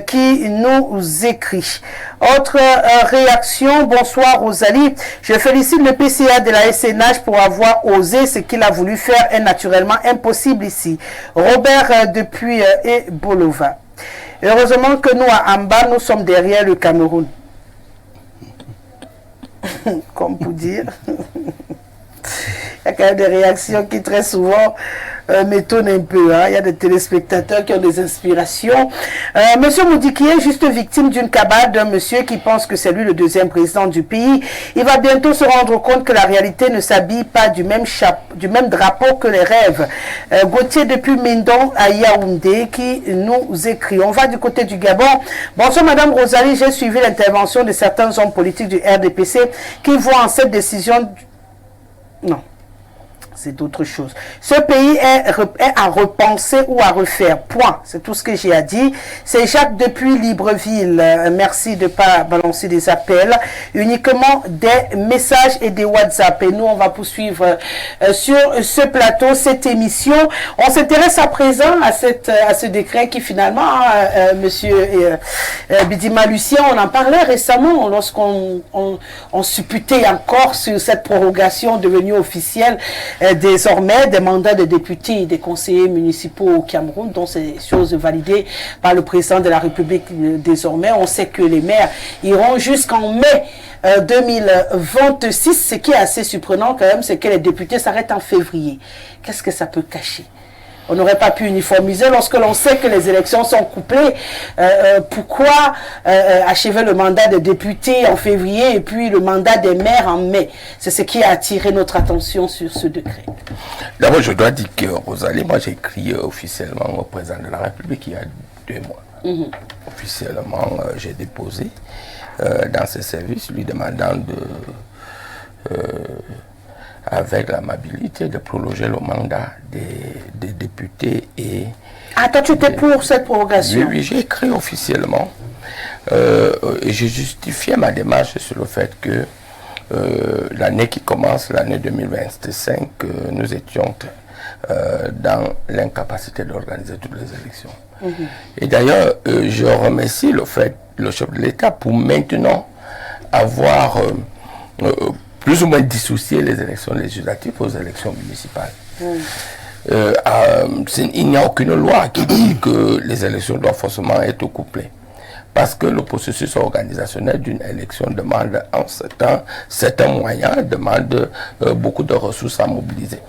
qui nous écrit. Autre réaction: bonsoir Rosalie, je félicite le PCA de la SNH pour avoir osé ce qu'il a voulu faire est naturellement impossible ici. Robert depuis Bolova. Heureusement que nous, à Amba, nous sommes derrière le Cameroun. Comme pour dire. Il y a quand même des réactions qui très souvent m'étonne un peu. Hein. Il y a des téléspectateurs qui ont des inspirations. Monsieur Moudiki est juste victime d'une cabale d'un monsieur qui pense que c'est lui le deuxième président du pays. Il va bientôt se rendre compte que la réalité ne s'habille pas du même drapeau que les rêves. Gauthier depuis Mindon à Yaoundé qui nous écrit. On va du côté du Gabon. Bonsoir Madame Rosalie, j'ai suivi l'intervention de certains hommes politiques du RDPC qui voient en cette décision... Non. C'est d'autres choses. Ce pays est à repenser ou à refaire. Point. C'est tout ce que j'ai à dire. C'est Jacques depuis Libreville. Merci de ne pas balancer des appels. Uniquement des messages et des WhatsApp. Et nous, on va poursuivre sur ce plateau, cette émission. On s'intéresse à présent à ce décret qui finalement, monsieur Bidima Lucien, on en parlait récemment lorsqu'on supputait encore sur cette prorogation devenue officielle désormais des mandats de députés et des conseillers municipaux au Cameroun, dont ces choses validées par le président de la République désormais. On sait que les maires iront jusqu'en mai 2026. Ce qui est assez surprenant quand même, c'est que les députés s'arrêtent en février. Qu'est-ce que ça peut cacher? On n'aurait pas pu uniformiser lorsque l'on sait que les élections sont couplées. Pourquoi achever le mandat des députés en février et puis le mandat des maires en mai? C'est ce qui a attiré notre attention sur ce décret. D'abord, je dois dire que Rosalie, moi j'ai écrit officiellement au président de la République il y a 2 mois. Officiellement, j'ai déposé dans ses services lui demandant avec l'amabilité de prolonger le mandat des députés et... Ah, toi tu étais pour cette prorogation? Oui, j'ai écrit officiellement et j'ai justifié ma démarche sur le fait que l'année qui commence, l'année 2025, nous étions dans l'incapacité d'organiser toutes les élections. Et d'ailleurs, je remercie le chef de l'État pour maintenant avoir plus ou moins dissocié les élections législatives aux élections municipales. Il n'y a aucune loi qui dit que les élections doivent forcément être couplées. Parce que le processus organisationnel d'une élection demande en certains moyens, demande beaucoup de ressources à mobiliser.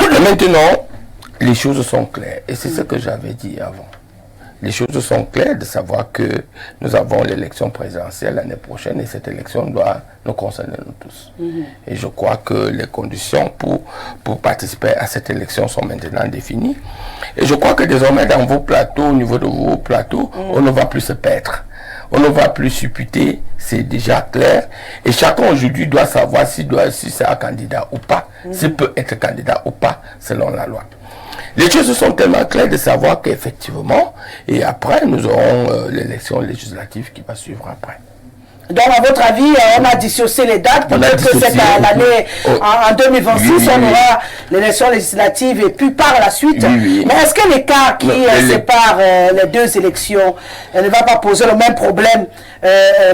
Et maintenant, les choses sont claires. Et c'est ce que j'avais dit avant. Les choses sont claires de savoir que nous avons l'élection présidentielle l'année prochaine et cette élection doit nous concerner nous tous. Et je crois que les conditions pour participer à cette élection sont maintenant définies. Et je crois que désormais dans vos plateaux, au niveau de vos plateaux, on ne va plus se perdre. On ne va plus supputer, c'est déjà clair. Et chacun aujourd'hui doit savoir si c'est un candidat ou pas, s'il peut être candidat ou pas selon la loi. Les choses sont tellement claires de savoir qu'effectivement, et après, nous aurons l'élection législative qui va suivre après. Donc, à votre avis, on a dissocié les dates. Peut-être que c'est l'année en 2026, on aura l'élection législative et puis par la suite. Mais est-ce que l'écart qui sépare les deux élections ne va pas poser le même problème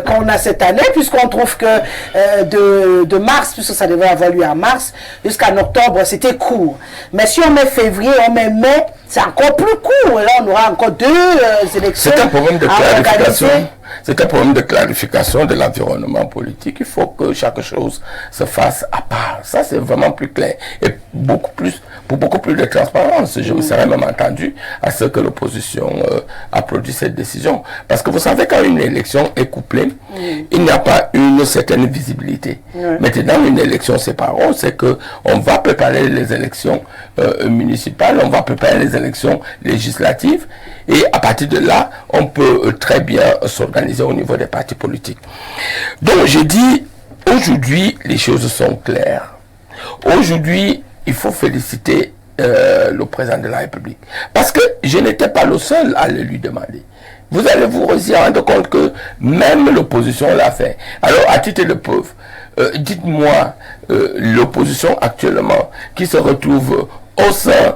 qu'on a cette année, puisqu'on trouve que de mars, puisque ça devrait avoir lieu en mars, jusqu'en octobre, c'était court. Mais si on met février, on met mai, c'est encore plus court. Et là, on aura encore 2 élections. C'est un problème de clarification. C'est un problème de clarification de l'environnement politique. Il faut que chaque chose se fasse à part. Ça, c'est vraiment plus clair. Et pour beaucoup plus de transparence. Je me serais même entendu à ce que l'opposition applaudisse cette décision. Parce que vous savez, quand une élection est couplée, il n'y a pas une certaine visibilité. Maintenant, une élection séparée, c'est qu'on va préparer les élections municipales, on va préparer les élections législatives. Et à partir de là, on peut très bien s'organiser au niveau des partis politiques. Donc, je dis, aujourd'hui, les choses sont claires. Aujourd'hui, il faut féliciter le président de la République. Parce que je n'étais pas le seul à le lui demander. Vous allez vous rendre compte que même l'opposition l'a fait. Alors, à titre de preuve, dites-moi, l'opposition actuellement qui se retrouve au sein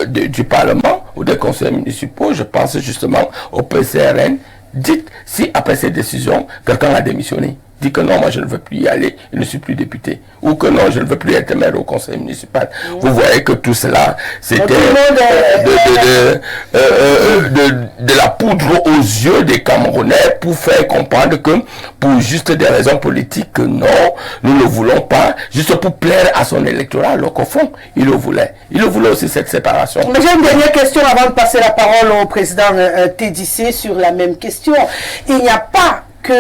du Parlement ou des conseils municipaux, je pense justement au PCRN, dites si après cette décision, quelqu'un a démissionné. dit que non, moi je ne veux plus y aller, je ne suis plus député. Ou que non, je ne veux plus être maire au conseil municipal. Vous voyez que tout cela, c'était de la poudre aux yeux des Camerounais pour faire comprendre que pour juste des raisons politiques, que non, nous ne voulons pas, juste pour plaire à son électorat, alors qu'au fond, il le voulait. Il le voulait aussi cette séparation. Mais j'ai une dernière question avant de passer la parole au président TDC sur la même question. Il n'y a pas que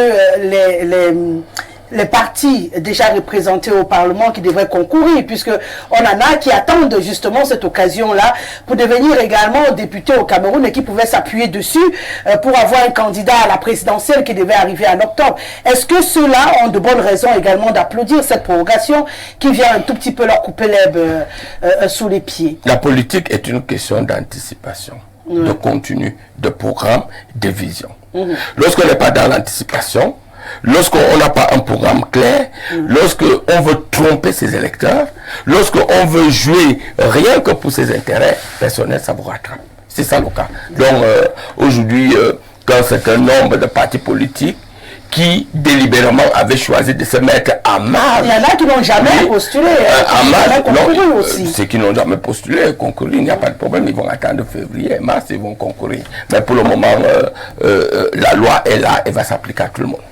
les partis déjà représentés au Parlement qui devraient concourir, puisque on en a qui attendent justement cette occasion-là pour devenir également députés au Cameroun et qui pouvaient s'appuyer dessus pour avoir un candidat à la présidentielle qui devait arriver en octobre. Est-ce que ceux-là ont de bonnes raisons également d'applaudir cette prorogation qui vient un tout petit peu leur couper l'herbe sous les pieds? La politique est une question d'anticipation, de contenu, de programme, de vision. Lorsqu'on n'est pas dans l'anticipation, lorsqu'on n'a pas un programme clair, lorsqu'on veut tromper ses électeurs, lorsqu'on veut jouer rien que pour ses intérêts personnels, ça vous rattrape. C'est ça le cas. Donc aujourd'hui, quand un certain nombre de partis politiques qui délibérément avaient choisi de se mettre à marge. Il y en a qui n'ont jamais postulé. Ceux qui n'ont jamais postulé, concourir, il n'y a pas de problème. Ils vont attendre février, mars, ils vont concourir. Mais pour le moment, la loi est là et va s'appliquer à tout le monde.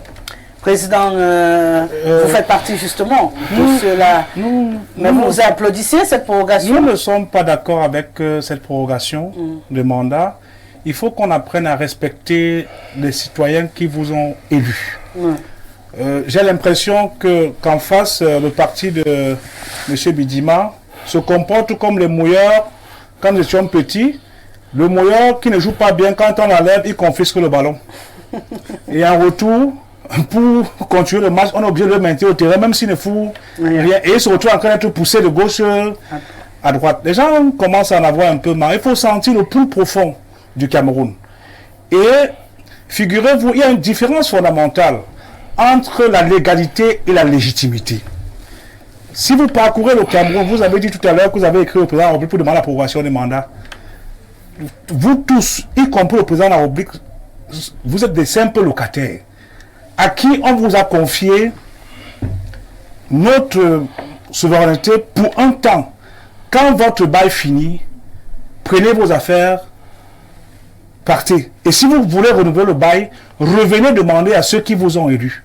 Président, vous faites partie justement de cela. Mais vous applaudissez cette prorogation? Nous ne sommes pas d'accord avec cette prorogation de mandat. Il faut qu'on apprenne à respecter les citoyens qui vous ont élus. J'ai l'impression qu'en face, le parti de M. Bidima se comporte comme les mouilleurs quand nous étions petits. Le mouilleur qui ne joue pas bien, quand on l'enlève, il confisque le ballon. Et en retour, pour continuer le match, on est obligé de le maintenir au terrain, même s'il ne fout rien. Et il se retrouve en train d'être poussé de gauche à droite. Les gens commencent à en avoir un peu marre. Il faut sentir le plus profond du Cameroun. Et figurez-vous, il y a une différence fondamentale entre la légalité et la légitimité. Si vous parcourez le Cameroun, vous avez dit tout à l'heure que vous avez écrit au président de la République pour demander la prorogation des mandats. Vous tous, y compris le président de la République, vous êtes des simples locataires à qui on vous a confié notre souveraineté pour un temps. Quand votre bail finit, prenez vos affaires, partez. Et si vous voulez renouveler le bail, revenez demander à ceux qui vous ont élus.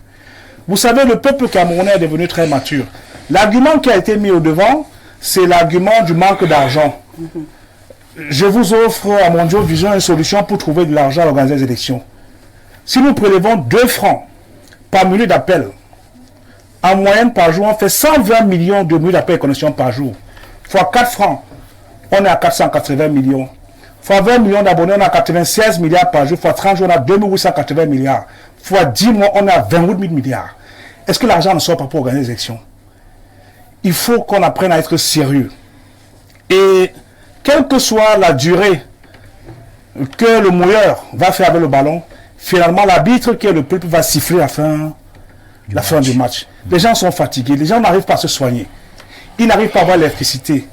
Vous savez, le peuple camerounais est devenu très mature. L'argument qui a été mis au devant, c'est l'argument du manque d'argent. Je vous offre à Mondio Vision une solution pour trouver de l'argent à organiser les élections. Si nous prélevons 2 francs par minute d'appel, en moyenne par jour, on fait 120 millions de minutes d'appel et connexion par jour. Fois 4 francs, on est à 480 millions. Fois 20 millions d'abonnés, on a 96 milliards par jour. Fois 30 jours, on a 2880 milliards. Fois 10 mois, on a 28 000 milliards. Est-ce que l'argent ne sort pas pour organiser les élections? Il faut qu'on apprenne à être sérieux. Et quelle que soit la durée que le mouilleur va faire avec le ballon, finalement, l'arbitre qui est le peuple va siffler la fin du match. Les gens sont fatigués, les gens n'arrivent pas à se soigner. Ils n'arrivent pas à avoir l'électricité.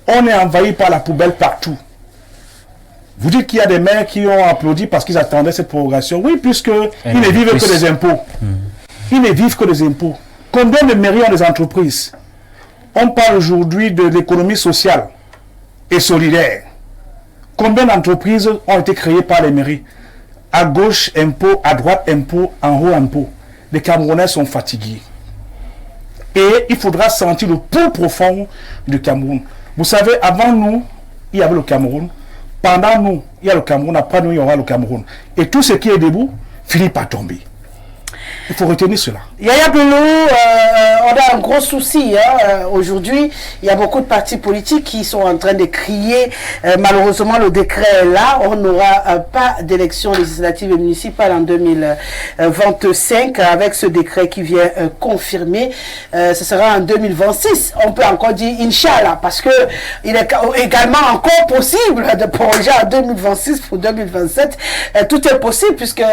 On est envahi par la poubelle partout. Vous dites qu'il y a des maires qui ont applaudi parce qu'ils attendaient cette prorogation. Oui, puisqu'ils ne vivent que des impôts. Ils ne vivent que des impôts. Combien de mairies ont des entreprises? On parle aujourd'hui de l'économie sociale et solidaire. Combien d'entreprises ont été créées par les mairies? À gauche, impôts, à droite, impôts, en haut, impôts. Les Camerounais sont fatigués. Et il faudra sentir le plus profond du Cameroun. Vous savez, avant nous, il y avait le Cameroun. Pendant nous, il y a le Cameroun. Après nous, il y aura le Cameroun. Et tout ce qui est debout finit par tomber. Il faut retenir cela. Yaya Bello, on a un gros souci. Aujourd'hui, il y a beaucoup de partis politiques qui sont en train de crier. Malheureusement, le décret est là. On n'aura pas d'élection législative et municipale en 2025 avec ce décret qui vient confirmer. Ce sera en 2026. On peut encore dire Inch'Allah parce que il est également encore possible de prolonger en 2026 pour 2027. Tout est possible puisque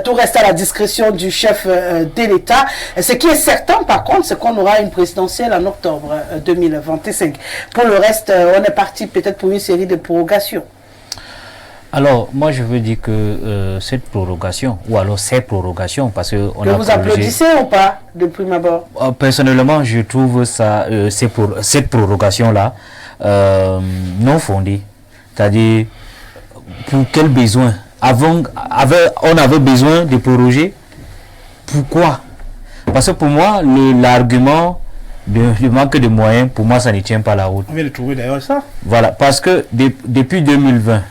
tout reste à la discrétion du chef de l'État. Ce qui est certain, par contre, c'est qu'on aura une présidentielle en octobre 2025. Pour le reste, on est parti peut-être pour une série de prorogations. Alors, moi, je veux dire que cette prorogation, ou alors ces prorogations, parce que... Vous applaudissez ou pas, de prime abord? Personnellement, je trouve ça, cette prorogation-là non fondée. C'est-à-dire, pour quel besoin? On avait besoin de proroger. Pourquoi? Parce que pour moi, l'argument de manque de moyens, pour moi, ça ne tient pas la route. On vient de trouver d'ailleurs ça. Voilà, parce que depuis 2020,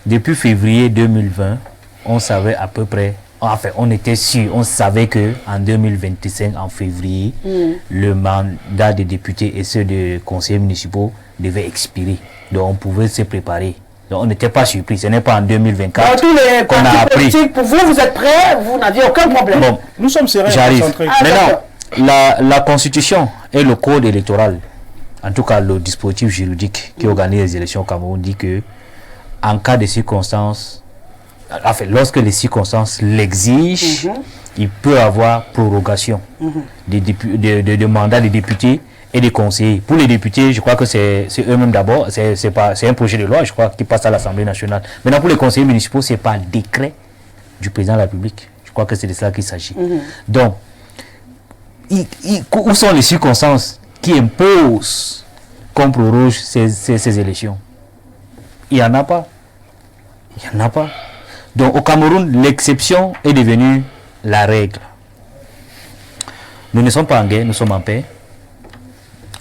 depuis février 2020, on savait à peu près, enfin, on était sûr, on savait que en 2025, en février, le mandat des députés et ceux des conseillers municipaux devaient expirer. Donc, on pouvait se préparer. Donc, on n'était pas surpris. Ce n'est pas en 2024 tous les qu'on a appris. Pour vous, vous êtes prêts, vous n'aviez aucun problème. Bon, nous sommes sérieux. J'arrive. Maintenant, la Constitution et le Code électoral, en tout cas le dispositif juridique qui organise les élections au Cameroun, dit que en cas de circonstances, enfin, lorsque les circonstances l'exigent, il peut avoir prorogation de mandats des députés et des conseillers. Pour les députés, je crois que c'est eux-mêmes d'abord, c'est un projet de loi, je crois, qui passe à l'Assemblée nationale. Maintenant, pour les conseillers municipaux, c'est par décret du président de la République. Je crois que c'est de cela qu'il s'agit. Donc, où sont les circonstances qui imposent qu'on proroge ces élections? Il n'y en a pas. Il n'y en a pas. Donc au Cameroun, l'exception est devenue la règle. Nous ne sommes pas en guerre, nous sommes en paix.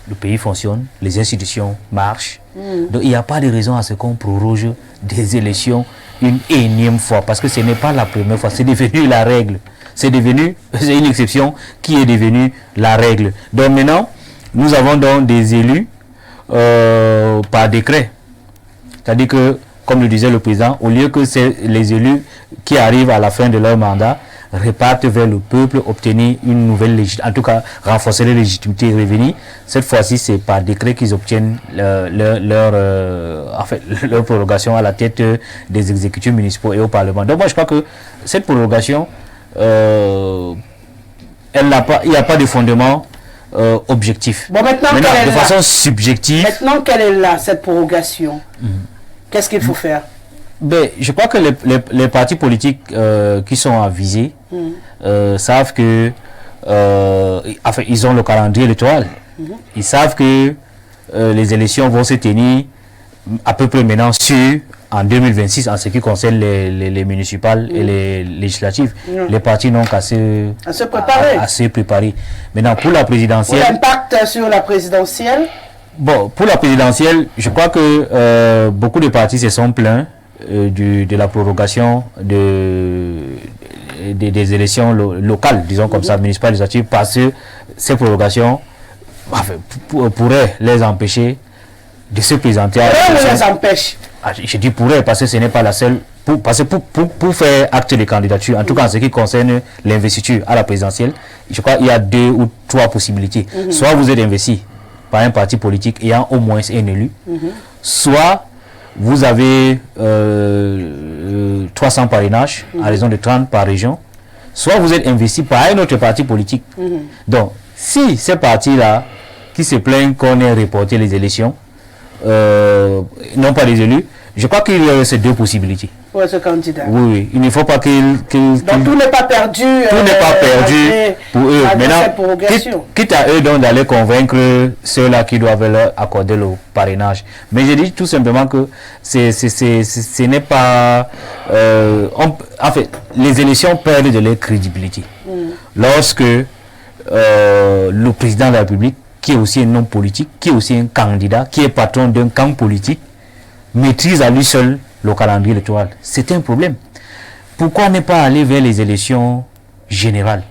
Le pays fonctionne, les institutions marchent. Donc il n'y a pas de raison à ce qu'on proroge des élections une énième fois. Parce que ce n'est pas la première fois, c'est devenu la règle. C'est une exception qui est devenue la règle. Donc maintenant, nous avons donc des élus par décret. C'est-à-dire que, comme le disait le président, au lieu que les élus qui arrivent à la fin de leur mandat repartent vers le peuple, obtenir une nouvelle légitimité, en tout cas renforcer la légitimité et revenir, cette fois-ci c'est par décret qu'ils obtiennent leur prorogation à la tête des exécutifs municipaux et au Parlement. Donc moi je crois que cette prorogation, il n'y a pas de fondement objectif. Bon, maintenant de façon subjective. Maintenant qu'elle est là, cette prorogation, qu'est-ce qu'il faut faire? Je crois que les partis politiques qui sont avisés savent que enfin, ils ont le calendrier électoral. Ils savent que les élections vont se tenir à peu près maintenant en 2026 en ce qui concerne les municipales et les législatives. Les partis n'ont qu'à se préparer. Maintenant, pour la présidentielle... Pour l'impact sur la présidentielle? Bon, pour la présidentielle, je crois que beaucoup de partis se sont plaints de la prorogation des élections locales, disons comme ça, municipales, législatives, parce que ces prorogations pourraient les empêcher de se présenter à l'élection. Les empêche. Je dis pourrait, parce que ce n'est pas la seule. Parce que pour faire acte de candidature, en tout cas en ce qui concerne l'investiture à la présidentielle, je crois qu'il y a 2 ou 3 possibilités. Soit vous êtes investi par un parti politique ayant au moins un élu, soit vous avez 300 parrainages à raison de 30 par région, soit vous êtes investi par un autre parti politique. Donc, si ces partis-là, qui se plaignent qu'on ait reporté les élections, non pas les élus, je crois qu'il y a ces 2 possibilités. Pour ce candidat. Oui, il ne faut pas donc tout n'est pas perdu. Tout n'est pas perdu pour eux. Maintenant, quitte à eux donc d'aller convaincre ceux-là qui doivent leur accorder le parrainage. Mais je dis tout simplement que ce n'est pas... en fait, les élections perdent de leur crédibilité. Lorsque le président de la République, qui est aussi un homme politique, qui est aussi un candidat, qui est patron d'un camp politique, maîtrise à lui seul le calendrier électoral. C'est un problème. Pourquoi ne pas aller vers les élections générales?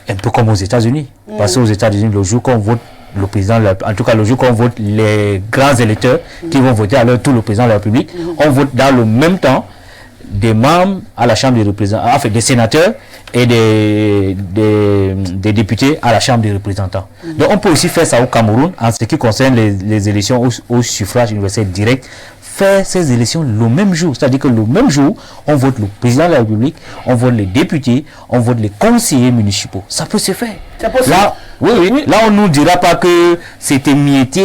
Un peu comme aux États-Unis. Parce qu'aux États-Unis, le jour qu'on vote le président, en tout cas le jour qu'on vote les grands électeurs qui vont voter à leur tour le président de la République, on vote dans le même temps des membres à la Chambre des représentants, enfin des sénateurs et des députés à la Chambre des représentants. Donc on peut aussi faire ça au Cameroun en ce qui concerne les élections au suffrage universel direct, faire ces élections le même jour. C'est-à-dire que le même jour, on vote le président de la République, on vote les députés, on vote les conseillers municipaux. Ça peut se faire. Là, oui. Là, on ne nous dira pas que c'est émietté,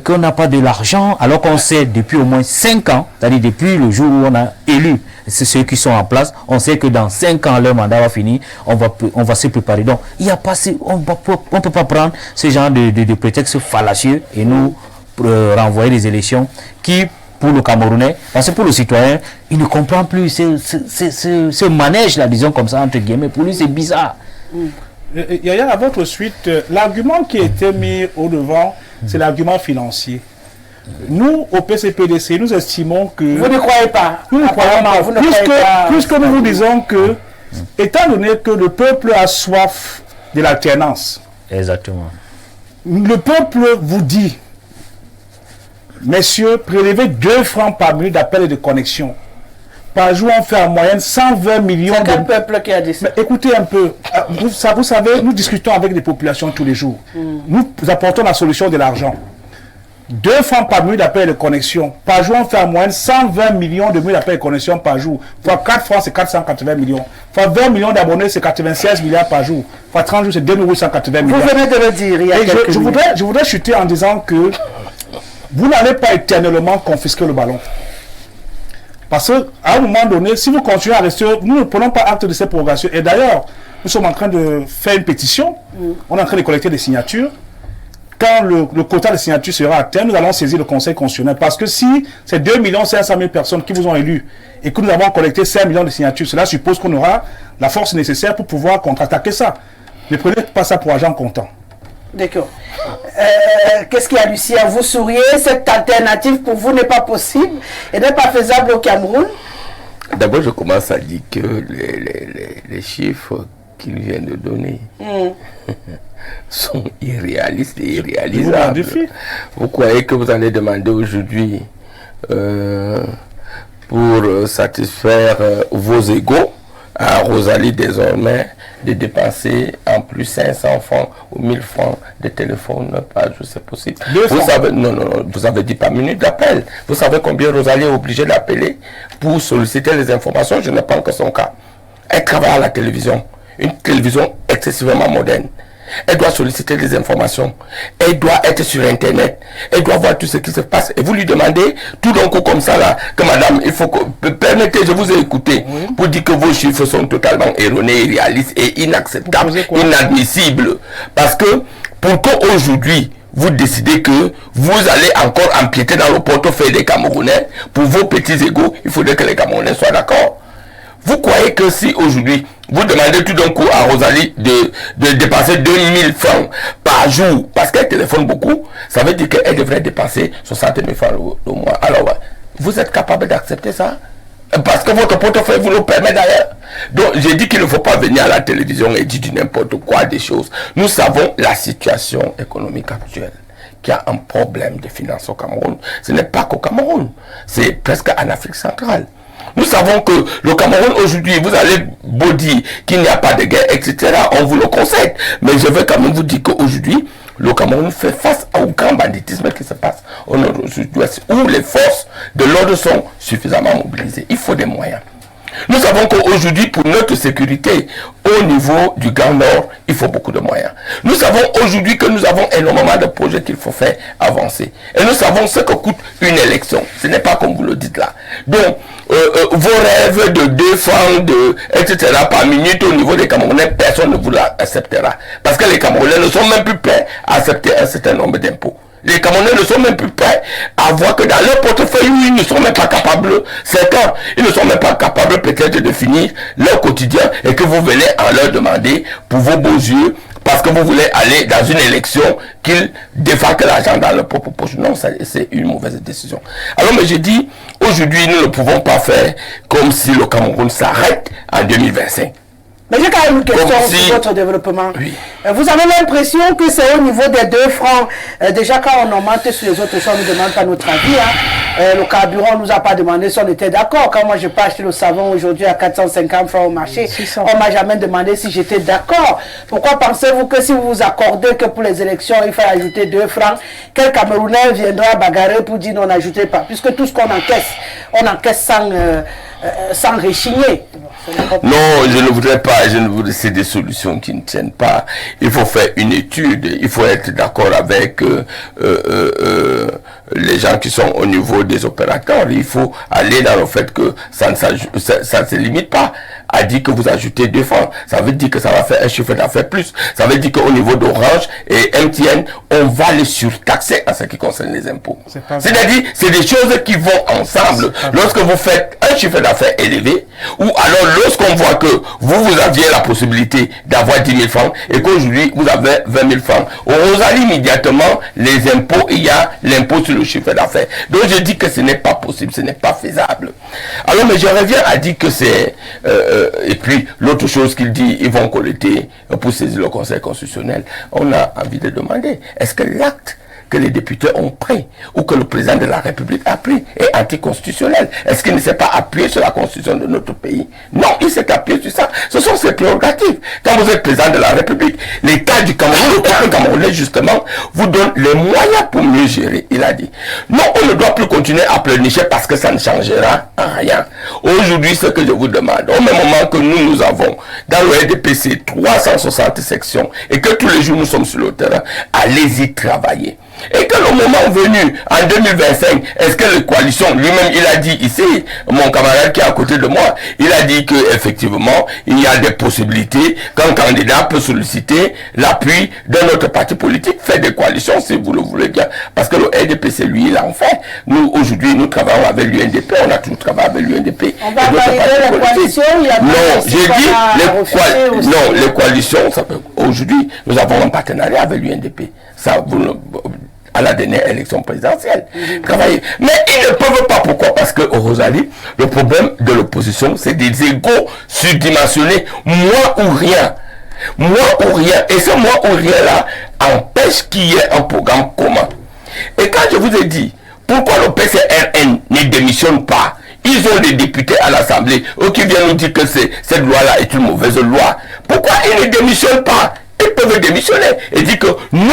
qu'on n'a pas de l'argent, alors qu'on sait depuis au moins 5 ans, c'est-à-dire depuis le jour où on a élu ceux qui sont en place, on sait que dans 5 ans, leur mandat va finir, on va se préparer. Donc, il y a pas, on ne peut pas prendre ce genre de prétexte fallacieux et nous renvoyer les élections qui, pour le Camerounais, parce que pour le citoyen, il ne comprend plus ce manège-là, disons comme ça, entre guillemets. Pour lui, c'est bizarre. Yaya, à votre suite, l'argument qui a été mis au devant, c'est l'argument financier. Nous, au PCPDC, nous estimons que... Vous ne croyez pas? Nous ne croyons pas. Puisque nous vous disons que, étant donné que le peuple a soif de l'alternance, exactement, le peuple vous dit, messieurs, prélevez 2 francs par minute d'appel et de connexion. Par jour, on fait en moyenne 120 millions de... C'est quel peuple qui a dit ça? Mais écoutez un peu, vous savez, nous discutons avec les populations tous les jours. Nous apportons la solution de l'argent. 2 francs par minute d'appel et de connexion. Par jour, on fait en moyenne 120 millions de minutes d'appel et de connexion par jour. Fois 4 francs, c'est 480 millions. Fois 20 millions d'abonnés, c'est 96 milliards par jour. Fois 30 jours, c'est 2880 milliards. Vous venez de le dire il y a quelques minutes. Je voudrais chuter en disant que vous n'allez pas éternellement confisquer le ballon. Parce qu'à un moment donné, si vous continuez à rester, nous ne prenons pas acte de cette prorogation. Et d'ailleurs, nous sommes en train de faire une pétition. On est en train de collecter des signatures. Quand le quota de signatures sera atteint, nous allons saisir le Conseil constitutionnel. Parce que si c'est 2 500 000 personnes qui vous ont élus et que nous avons collecté 5 millions de signatures, cela suppose qu'on aura la force nécessaire pour pouvoir contre-attaquer ça. Ne prenez pas ça pour argent comptant. D'accord. Qu'est-ce qu'il y a, Lucien? Vous souriez, cette alternative pour vous n'est pas possible et n'est pas faisable au Cameroun? D'abord, je commence à dire que les chiffres qu'il vient de donner sont irréalistes et irréalisables. Vous croyez que vous allez demander aujourd'hui pour satisfaire vos égos à Rosalie désormais de dépenser en plus 500 francs ou 1000 francs de téléphone par jour, c'est possible. Vous savez, non, vous avez dit par minute d'appel. Vous savez combien Rosalie est obligée d'appeler pour solliciter les informations? Je ne pense que son cas. Elle travaille à la télévision, une télévision excessivement moderne. Elle doit solliciter des informations. Elle doit être sur Internet. Elle doit voir tout ce qui se passe. Et vous lui demandez, tout d'un coup comme ça, là, que madame, il faut que... Permettez, je vous ai écouté, pour dire que vos chiffres sont totalement erronés, irréalistes et inacceptables, inadmissibles. Parce que, pour qu'aujourd'hui, vous décidez que vous allez encore empiéter dans le portefeuille des Camerounais, pour vos petits égos, il faudrait que les Camerounais soient d'accord. Vous croyez que si aujourd'hui, vous demandez tout d'un coup à Rosalie de dépenser 2000 francs par jour, parce qu'elle téléphone beaucoup, ça veut dire qu'elle devrait dépenser 60 000 francs le mois. Alors, vous êtes capable d'accepter ça? Parce que votre portefeuille vous le permet d'ailleurs. Donc, j'ai dit qu'il ne faut pas venir à la télévision et dire du n'importe quoi des choses. Nous savons la situation économique actuelle, qu'il y a un problème de finances au Cameroun. Ce n'est pas qu'au Cameroun, c'est presque en Afrique centrale. Nous savons que le Cameroun aujourd'hui, vous allez beau dire qu'il n'y a pas de guerre, etc. On vous le concède. Mais je veux quand même vous dire qu'aujourd'hui, le Cameroun fait face au grand banditisme qui se passe au nord du sud-ouest, où les forces de l'ordre sont suffisamment mobilisées. Il faut des moyens. Nous savons qu'aujourd'hui, pour notre sécurité, au niveau du Grand Nord, il faut beaucoup de moyens. Nous savons aujourd'hui que nous avons énormément de projets qu'il faut faire avancer. Et nous savons ce que coûte une élection. Ce n'est pas comme vous le dites là. Donc, vos rêves de 2 francs, etc. par minute au niveau des Camerounais, personne ne vous l'acceptera. Parce que les Camerounais ne sont même plus prêts à accepter un certain nombre d'impôts. Les Camerounais ne sont même plus prêts à voir que dans leur portefeuille, ils ne sont même pas capables, certains, ils ne sont même pas capables peut-être de finir leur quotidien et que vous venez en leur demander pour vos beaux yeux, parce que vous voulez aller dans une élection qu'ils défalquent l'argent dans leur propre poche. Non, c'est une mauvaise décision. Alors, mais je dis, aujourd'hui, nous ne pouvons pas faire comme si le Cameroun s'arrête en 2025. Mais j'ai quand même une question Comme si- sur votre développement. Oui. Vous avez l'impression que c'est au niveau des 2 francs. Déjà, quand on augmente sur les autres choses, on ne demande pas notre avis. Le carburant, on ne nous a pas demandé si on était d'accord. Quand moi, je peux acheter le savon aujourd'hui à 450 francs au marché, on ne m'a jamais demandé si j'étais d'accord. Pourquoi pensez-vous que si vous vous accordez que pour les élections, il faut ajouter 2 francs, quel Camerounais viendra bagarrer pour dire non, n'ajoutez pas? Puisque tout ce qu'on encaisse, on encaisse sans réchigner. Non, je ne voudrais pas, c'est des solutions qui ne tiennent pas. Il faut faire une étude, il faut être d'accord avec les gens qui sont au niveau des opérateurs. Il faut aller dans le fait que ça ne se limite pas à dire que vous ajoutez 2 francs. Ça veut dire que ça va faire un chiffre d'affaires plus. Ça veut dire qu'au niveau d'Orange et MTN, on va les surtaxer en ce qui concerne les impôts. C'est-à-dire, c'est des choses qui vont ensemble. Lorsque vous faites un chiffre d'affaires élevé, ou alors lorsqu'on voit que vous aviez la possibilité d'avoir 10 000 francs et qu'aujourd'hui vous avez 20 000 francs, on Rosalie immédiatement les impôts, il y a l'impôt sur le chiffre d'affaires. Donc je dis que ce n'est pas possible, ce n'est pas faisable. Alors mais je reviens à dire que c'est... et puis l'autre chose qu'il dit, ils vont collecter pour saisir le Conseil constitutionnel. On a envie de demander, est-ce que l'acte que les députés ont pris ou que le président de la République a pris est anticonstitutionnel? Est-ce qu'il ne s'est pas appuyé sur la constitution de notre pays? Non, il s'est appuyé sur ça. Ce sont ses prérogatives. Quand vous êtes président de la République, l'État du Cameroun, le peuple camerounais justement, vous donne les moyens pour mieux gérer. Il a dit, non, on ne doit plus continuer à pleurnicher parce que ça ne changera rien. Aujourd'hui, ce que je vous demande, au même moment que nous avons dans le RDPC 360 sections et que tous les jours nous sommes sur le terrain, allez-y travailler. Et que le moment venu, en 2025, est-ce que la coalition, lui-même, il a dit ici, mon camarade qui est à côté de moi, il a dit qu'effectivement, il y a des possibilités qu'un candidat peut solliciter l'appui d'un autre parti politique, faire des coalitions, si vous le voulez bien. Parce que le RDPC, lui, il en fait. Nous, aujourd'hui, nous travaillons avec l'UNDP, on a toujours travaillé avec l'UNDP. On va valider les coalitions, il y a non, j'ai dit, les coalitions, aujourd'hui, nous avons un partenariat avec l'UNDP. Ça, à la dernière élection présidentielle. Travailler. Mais ils ne peuvent pas. Pourquoi? Parce que, Rosalie, le problème de l'opposition, c'est des égos surdimensionnés. Moi ou rien. Moi ou rien. Et ce moi ou rien là empêche qu'il y ait un programme commun. Et quand je vous ai dit, pourquoi le PCRN ne démissionne pas? Ils ont des députés à l'Assemblée, eux qui viennent nous dire que cette loi-là est une mauvaise loi. Pourquoi ils ne démissionnent pas? Ils peuvent démissionner et dire que nous,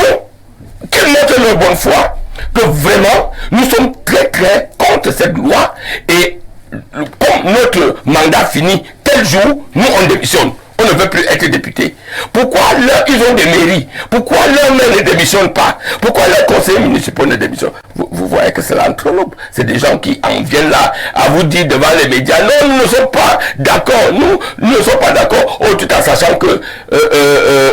qu'ils montrent leur bonne foi, que vraiment, nous sommes très très contre cette loi et comme notre mandat finit tel jour, nous on démissionne. On ne veut plus être député. Pourquoi ils ont des mairies? Pourquoi leurs maires ne démissionnent pas? Pourquoi leurs conseillers municipaux ne démissionnent? Vous voyez que c'est l'entreloupe. C'est des gens qui en viennent là à vous dire devant les médias, non, nous ne sommes pas d'accord. Nous ne sommes pas d'accord. Oh, tout en sachant que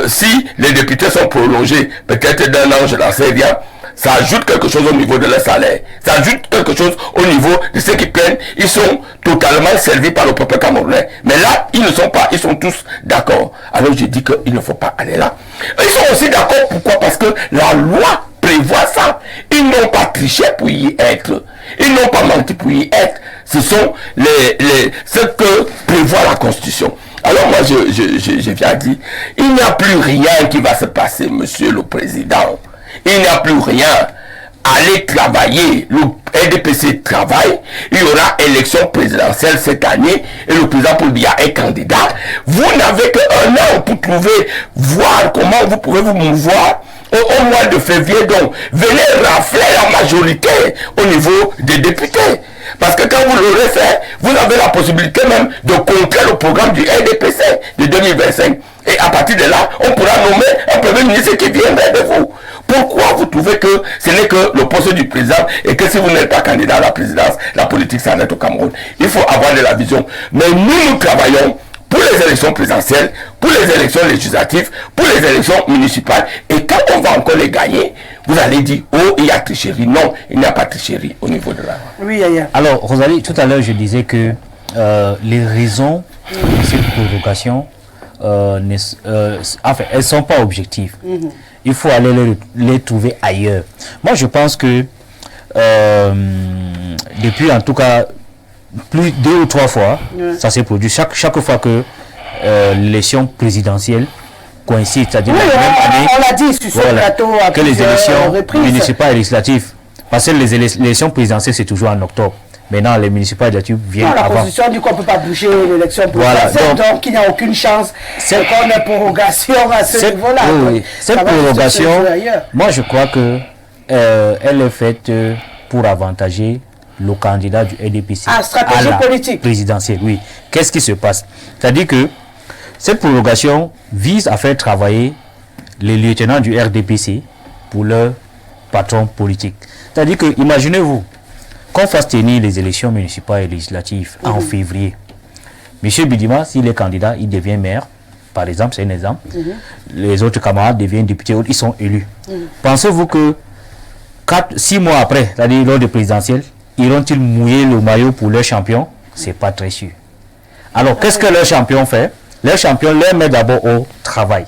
si les députés sont prolongés, peut-être d'un an, je n'en sais rien, ça ajoute quelque chose au niveau de leur salaire. Ça ajoute quelque chose au niveau de ceux qui prennent. Ils sont totalement servis par le peuple camerounais. Mais là, ils ne sont pas. Ils sont tous d'accord. Alors je dis qu'il ne faut pas aller là. Ils sont aussi d'accord. Pourquoi? Parce que la loi prévoit ça. Ils n'ont pas triché pour y être. Ils n'ont pas menti pour y être. Ce sont ce que prévoit la Constitution. Alors moi, je viens dire, il n'y a plus rien qui va se passer, monsieur le Président. Il n'y a plus rien. Allez travailler. Le RDPC travaille. Il y aura élection présidentielle cette année. Et le président Paul Biya est candidat. Vous n'avez qu'un an pour voir comment vous pouvez vous mouvoir au mois de février. Donc, venez rafler la majorité au niveau des députés. Parce que quand vous l'aurez fait, vous avez la possibilité même de contrer le programme du RDPC de 2025. Et à partir de là, on pourra nommer un premier ministre qui viendrait de vous. Pourquoi vous trouvez que ce n'est que le poste du président et que si vous n'êtes pas candidat à la présidence, la politique s'arrête au Cameroun? Il faut avoir de la vision. Mais nous travaillons pour les élections présidentielles, pour les élections législatives, pour les élections municipales. Et quand on va encore les gagner, vous allez dire, oh, il y a tricherie. Non, il n'y a pas de tricherie au niveau de la... Oui, Yaya. Alors, Rosalie, tout à l'heure, je disais que les raisons de cette prorogation, enfin, elles ne sont pas objectives. Il faut aller les trouver ailleurs. Moi, je pense que depuis, en tout cas, plus 2 ou 3 fois, ça s'est produit. Chaque fois que l'élection présidentielle coïncide, c'est-à-dire Oui, la même année, on l'a dit sur ce plateau à que les plusieurs élections reprises. municipales et législatives. Parce que les élections présidentielles, c'est toujours en octobre. Maintenant, les municipales et législatives viennent Non, la avant. position dit qu'on ne peut pas bouger l'élection Voilà, présidentielle, donc il n'y a aucune chance qu'on ait prorogation à ce niveau-là. Oui. Cette Ça va prorogation, se jouer ailleurs. moi je crois que elle est faite pour avantager le candidat du RDPC stratégie à la politique. présidentielle. Oui. Qu'est-ce qui se passe? C'est-à-dire que cette prorogation vise à faire travailler les lieutenants du RDPC pour leur patron politique. C'est-à-dire que, imaginez-vous, qu'on fasse tenir les élections municipales et législatives en février. Monsieur Bidima, s'il est candidat, il devient maire, par exemple, c'est un exemple. Les autres camarades deviennent députés, ils sont élus. Pensez-vous que 6 mois après, c'est-à-dire lors des présidentielles, iront-ils mouiller le maillot pour leur champion? C'est pas très sûr. Alors, qu'est-ce que leur champion fait? Leur champion leur met d'abord au travail.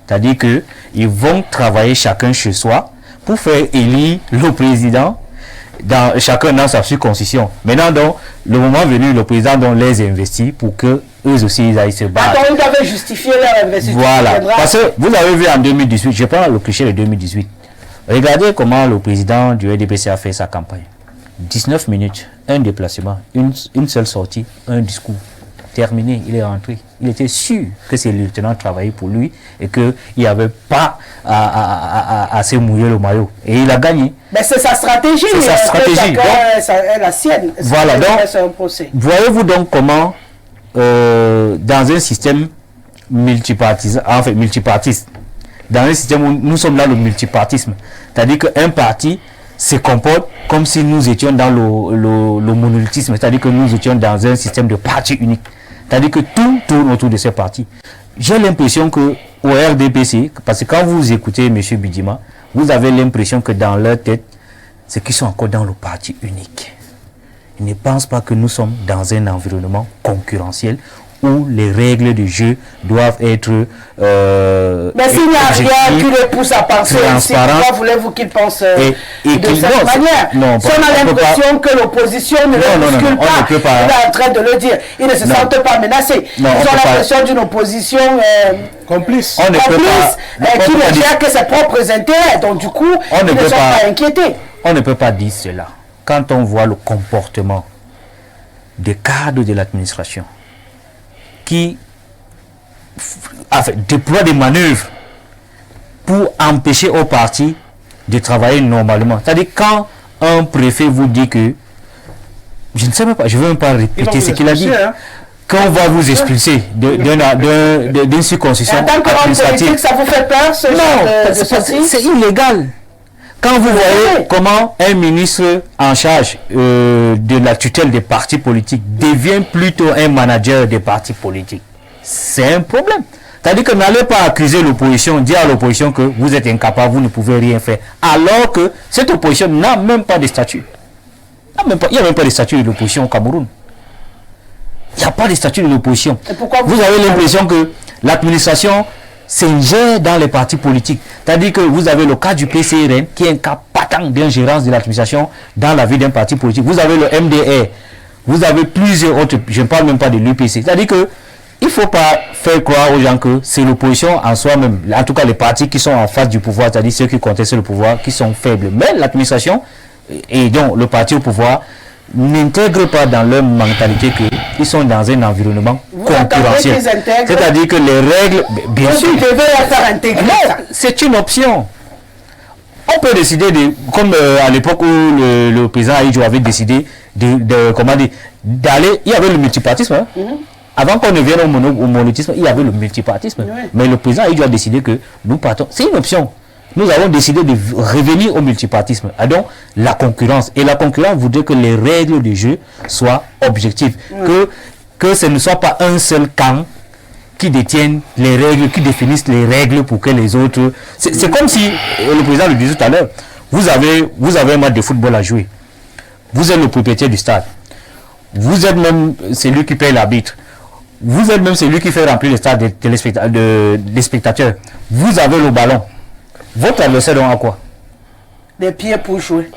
C'est-à-dire qu'ils vont travailler chacun chez soi pour faire élire le président, chacun dans sa circonscription. Maintenant, donc, le moment venu, le président donc, les investit pour que eux aussi ils aillent se battre. Donc, ils doivent justifier leur investissement. Voilà. Parce que vous avez vu en 2018, je prends le cliché de 2018. Regardez comment le président du RDPC a fait sa campagne. 19 minutes, un déplacement, une seule sortie, un discours. Terminé, il est rentré. Il était sûr que ses lieutenants travaillaient pour lui et qu'il n'y avait pas à se mouiller le maillot. Et il a gagné. Mais c'est sa stratégie. C'est sa stratégie. C'est la sienne. Voilà. Donc, voyez-vous donc comment, dans un système multipartiste, dans un système où nous sommes dans le multipartisme, c'est-à-dire qu'un parti se comporte comme si nous étions dans le monolithisme, c'est-à-dire que nous étions dans un système de parti unique. C'est-à-dire que tout tourne autour de ces partis. J'ai l'impression que au RDPC, parce que quand vous écoutez M. Bidima, vous avez l'impression que dans leur tête, c'est qu'ils sont encore dans le parti unique. Ils ne pensent pas que nous sommes dans un environnement concurrentiel où les règles du jeu doivent être mais s'il n'y a rien qui le pousse à penser ainsi, pourquoi voulez-vous qu'il pense de cette manière? Non, si on a l'impression que l'opposition ne le bouscule pas, il est en train de le dire, ils ne se sentent pas menacés. Ils ont l'impression d'une opposition complice qui ne gère que ses propres intérêts, donc du coup, ils ne sont pas inquiétés. On ne peut pas dire cela quand on voit le comportement des cadres de l'administration qui déploie des manœuvres pour empêcher au parti de travailler normalement. C'est-à-dire quand un préfet vous dit que, je ne sais même pas, je ne veux même pas répéter ce qu'il a dit, qu'on va vous expulser d'une circonscription administrative. Ça vous fait peur ce genre de c'est illégal. Quand vous voyez comment un ministre en charge de la tutelle des partis politiques devient plutôt un manager des partis politiques, c'est un problème. C'est-à-dire que n'allez pas accuser l'opposition, dire à l'opposition que vous êtes incapable, vous ne pouvez rien faire, alors que cette opposition n'a même pas de statut. Il n'y a même pas de statut de l'opposition au Cameroun. Il n'y a pas de statut de l'opposition. Vous avez l'impression que l'administration s'ingère dans les partis politiques. C'est-à-dire que vous avez le cas du PCRN qui est un cas patent d'ingérence de l'administration dans la vie d'un parti politique. Vous avez le MDR, vous avez plusieurs autres, je ne parle même pas de l'UPC. C'est-à-dire que il ne faut pas faire croire aux gens que c'est l'opposition en soi-même, en tout cas les partis qui sont en face du pouvoir, c'est-à-dire ceux qui contestent le pouvoir, qui sont faibles. Mais l'administration et donc le parti au pouvoir n'intègrent pas dans leur mentalité qu'ils sont dans un environnement concurrentiel. C'est-à-dire que les règles, bien sûr, c'est une option. On peut décider, comme à l'époque où le président Aïdjo avait décidé d'aller, il y avait le multipartisme. Hein? Avant qu'on ne vienne au monolithisme, il y avait le multipartisme. Mais le président Aïdjo a décidé que nous partons. C'est une option. Nous avons décidé de revenir au multipartisme. Et donc, la concurrence. Et la concurrence voudrait que les règles du jeu soient objectives. Que ce ne soit pas un seul camp qui détienne les règles, qui définissent les règles pour que les autres... C'est comme si, le président le disait tout à l'heure, vous avez un match de football à jouer. Vous êtes le propriétaire du stade. Vous êtes même celui qui paye l'arbitre. Vous êtes même celui qui fait remplir le stade des spectateurs. Vous avez le ballon. Votre adversaire donne à quoi? Des pieds pour jouer.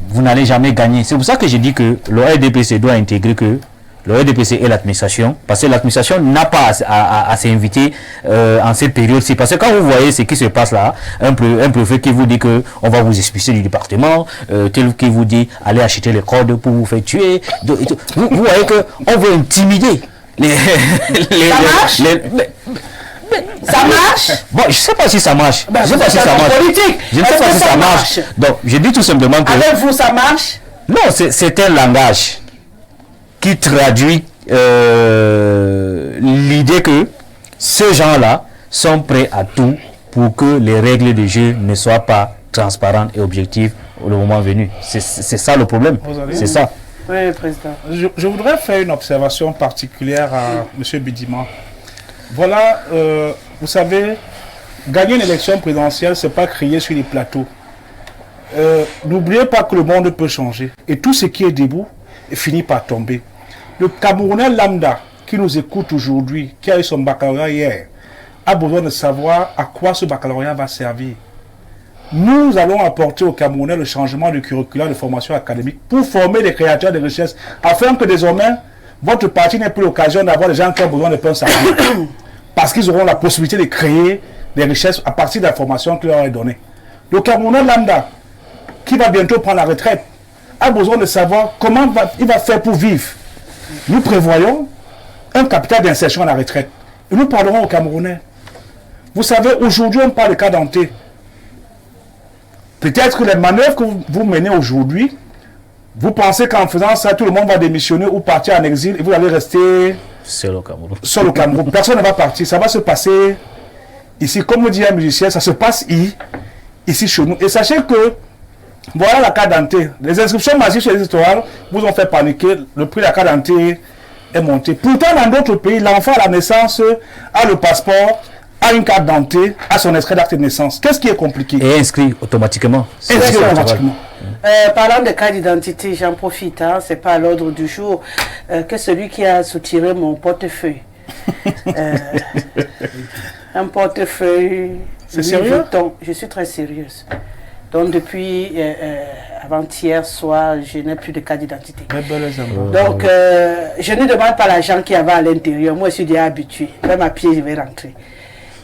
Vous n'allez jamais gagner. C'est pour ça que je dis que le RDPC doit intégrer que le RDPC et l'administration, parce que l'administration n'a pas à s'inviter en cette période-ci. Parce que quand vous voyez ce qui se passe là, un préfet qui vous dit qu'on va vous expulser du département, tel qui vous dit allez acheter les codes pour vous faire tuer, vous voyez qu'on veut intimider ça marche? Bon, je ne sais pas si ça marche. Je ne sais pas si ça marche. Politique. Je ne sais pas si ça marche. Donc, je dis tout simplement que... Avec vous, ça marche? Non, c'est un langage qui traduit l'idée que ces gens-là sont prêts à tout pour que les règles de jeu ne soient pas transparentes et objectives au moment venu. C'est ça le problème. C'est ça. Oui, Président. Je voudrais faire une observation particulière à M. Bidima. Voilà, vous savez, gagner une élection présidentielle, ce n'est pas crier sur les plateaux. N'oubliez pas que le monde peut changer. Et tout ce qui est debout finit par tomber. Le Camerounais lambda qui nous écoute aujourd'hui, qui a eu son baccalauréat hier, a besoin de savoir à quoi ce baccalauréat va servir. Nous allons apporter au Camerounais le changement du curriculum de formation académique pour former des créateurs de richesse, afin que désormais, votre parti n'ait plus l'occasion d'avoir des gens qui ont besoin de pain salé. Parce qu'ils auront la possibilité de créer des richesses à partir de la formation qui leur est donnée. Le Camerounais lambda, qui va bientôt prendre la retraite, a besoin de savoir comment il va faire pour vivre. Nous prévoyons un capital d'insertion à la retraite. Et nous parlerons aux Camerounais. Vous savez, aujourd'hui, on parle de cas d'entrée. Peut-être que les manœuvres que vous menez aujourd'hui, vous pensez qu'en faisant ça, tout le monde va démissionner ou partir en exil et vous allez rester seul au Cameroun. Seul au Cameroun. Personne ne va partir. Ça va se passer ici. Comme dit un musicien, ça se passe ici chez nous. Et sachez que, voilà la carte d'identité. Les inscriptions massives sur les histoires vous ont fait paniquer. Le prix de la carte d'identité est monté. Pourtant, dans d'autres pays, l'enfant à la naissance a le passeport, a une carte d'identité, a son extrait d'acte de naissance. Qu'est-ce qui est compliqué? Et inscrit automatiquement. Inscrit automatiquement. Parlant de carte d'identité, j'en profite, hein, c'est pas à l'ordre du jour, que celui qui a soutiré mon portefeuille. Un portefeuille. C'est sérieux? Je suis très sérieuse. Donc depuis avant-hier soir, je n'ai plus de carte d'identité. Donc je ne demande pas l'argent qu'il y avait à l'intérieur. Moi, je suis déjà habitué. Même à pied, je vais rentrer.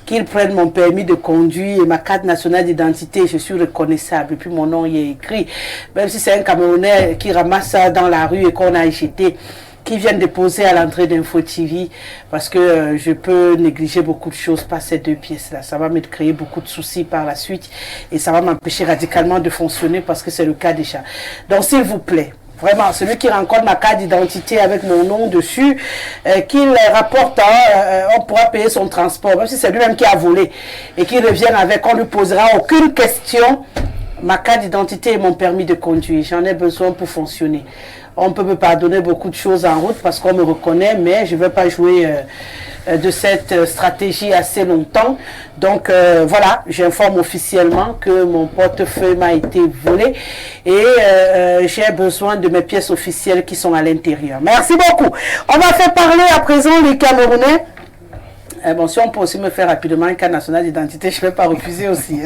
Qu'ils prennent mon permis de conduire et ma carte nationale d'identité, je suis reconnaissable. Et puis mon nom y est écrit. Même si c'est un Camerounais qui ramasse ça dans la rue et qu'on a jeté, qui viennent déposer à l'entrée d'Info TV, parce que je peux négliger beaucoup de choses par ces deux pièces-là. Ça va me créer beaucoup de soucis par la suite et ça va m'empêcher radicalement de fonctionner parce que c'est le cas déjà. Donc s'il vous plaît, vraiment, celui qui rencontre ma carte d'identité avec mon nom dessus, qu'il rapporte, on pourra payer son transport, même si c'est lui-même qui a volé, et qu'il revienne avec, on ne lui posera aucune question. Ma carte d'identité et mon permis de conduire, j'en ai besoin pour fonctionner. On peut me pardonner beaucoup de choses en route parce qu'on me reconnaît, mais je ne vais pas jouer de cette stratégie assez longtemps. Donc voilà, j'informe officiellement que mon portefeuille m'a été volé et j'ai besoin de mes pièces officielles qui sont à l'intérieur. Merci beaucoup. On va faire parler à présent les Camerounais. Bon, si on peut aussi me faire rapidement un carte national d'identité, je ne vais pas refuser aussi.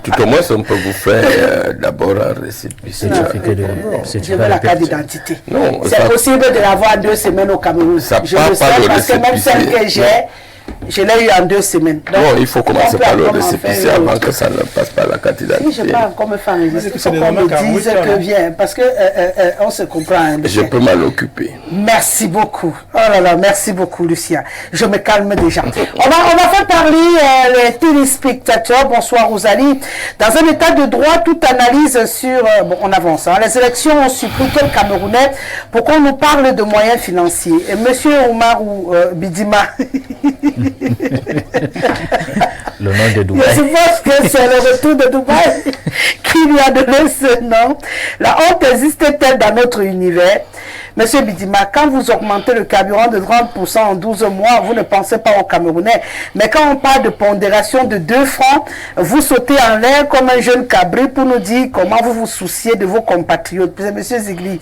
Tout au moins, on peut vous faire d'abord un récépissé. Je veux la carte d'identité. C'est possible de l'avoir en 2 semaines au Cameroun. Je le sais parce que même celle que j'ai, je l'ai eu en 2 semaines. Donc, non, il faut commencer par le récépissé avant que ça ne passe par la carte d'identité. Si je peux encore me faire résister, il faut qu'on me dise que vient, parce qu'on se comprend. Je peux m'en occuper. Merci beaucoup. Oh là là, merci beaucoup, Lucien. Je me calme déjà. On va faire parler les téléspectateurs. Bonsoir, Rosalie. Dans un état de droit, toute analyse sur... bon, on avance. Hein. Les élections ont supprimé quel Camerounais pour qu'on nous parle de moyens financiers. Et Monsieur Omar ou Bidima... Le nom de Dubaï. Je pense que c'est le retour de Dubaï qui lui a donné ce nom. La honte existe-t-elle dans notre univers? Monsieur Bidima, quand vous augmentez le carburant de 30% en 12 mois, vous ne pensez pas aux Camerounais. Mais quand on parle de pondération de 2 francs, vous sautez en l'air comme un jeune cabri pour nous dire comment vous vous souciez de vos compatriotes. C'est Monsieur Zigli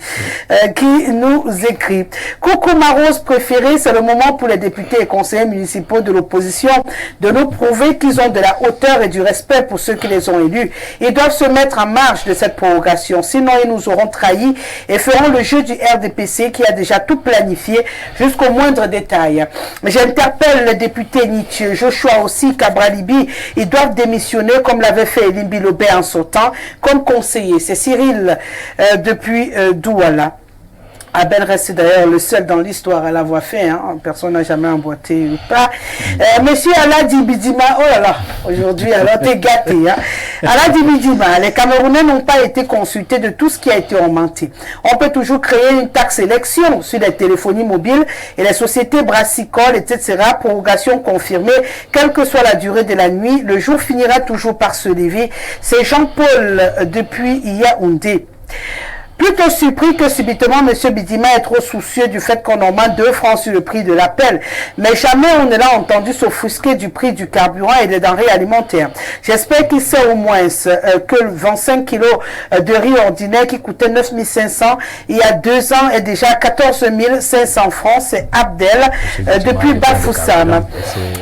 qui nous écrit. Coucou ma rose préférée, c'est le moment pour les députés et conseillers municipaux de l'opposition de nous prouver qu'ils ont de la hauteur et du respect pour ceux qui les ont élus. Ils doivent se mettre en marge de cette prorogation. Sinon, ils nous auront trahis et feront le jeu du RDP SAPC qui a déjà tout planifié jusqu'au moindre détail. J'interpelle le député Nietzsche, Joshua aussi, Cabralibi, ils doivent démissionner comme l'avait fait Elim Bilobé en sautant comme conseiller. C'est Cyril depuis Douala. Abel reste d'ailleurs le seul dans l'histoire à l'avoir fait, hein. Personne n'a jamais emboîté ou pas. Monsieur Aladi Bidima, oh là là, aujourd'hui, alors t'es gâté. Hein. Aladi Bidima, les Camerounais n'ont pas été consultés de tout ce qui a été augmenté. On peut toujours créer une taxe élection sur les téléphonies mobiles et les sociétés brassicoles, etc. Prorogation confirmée, quelle que soit la durée de la nuit, le jour finira toujours par se lever. C'est Jean-Paul depuis Yaoundé. Plutôt surpris que subitement M. Bidima est trop soucieux du fait qu'on augmente 2 francs sur le prix de l'appel. Mais jamais on ne l'a entendu s'offusquer du prix du carburant et des denrées alimentaires. J'espère qu'il sait au moins que 25 kilos de riz ordinaire qui coûtait 9 500 il y a 2 ans est déjà 14 500 francs. C'est Abdel depuis Bafoussam.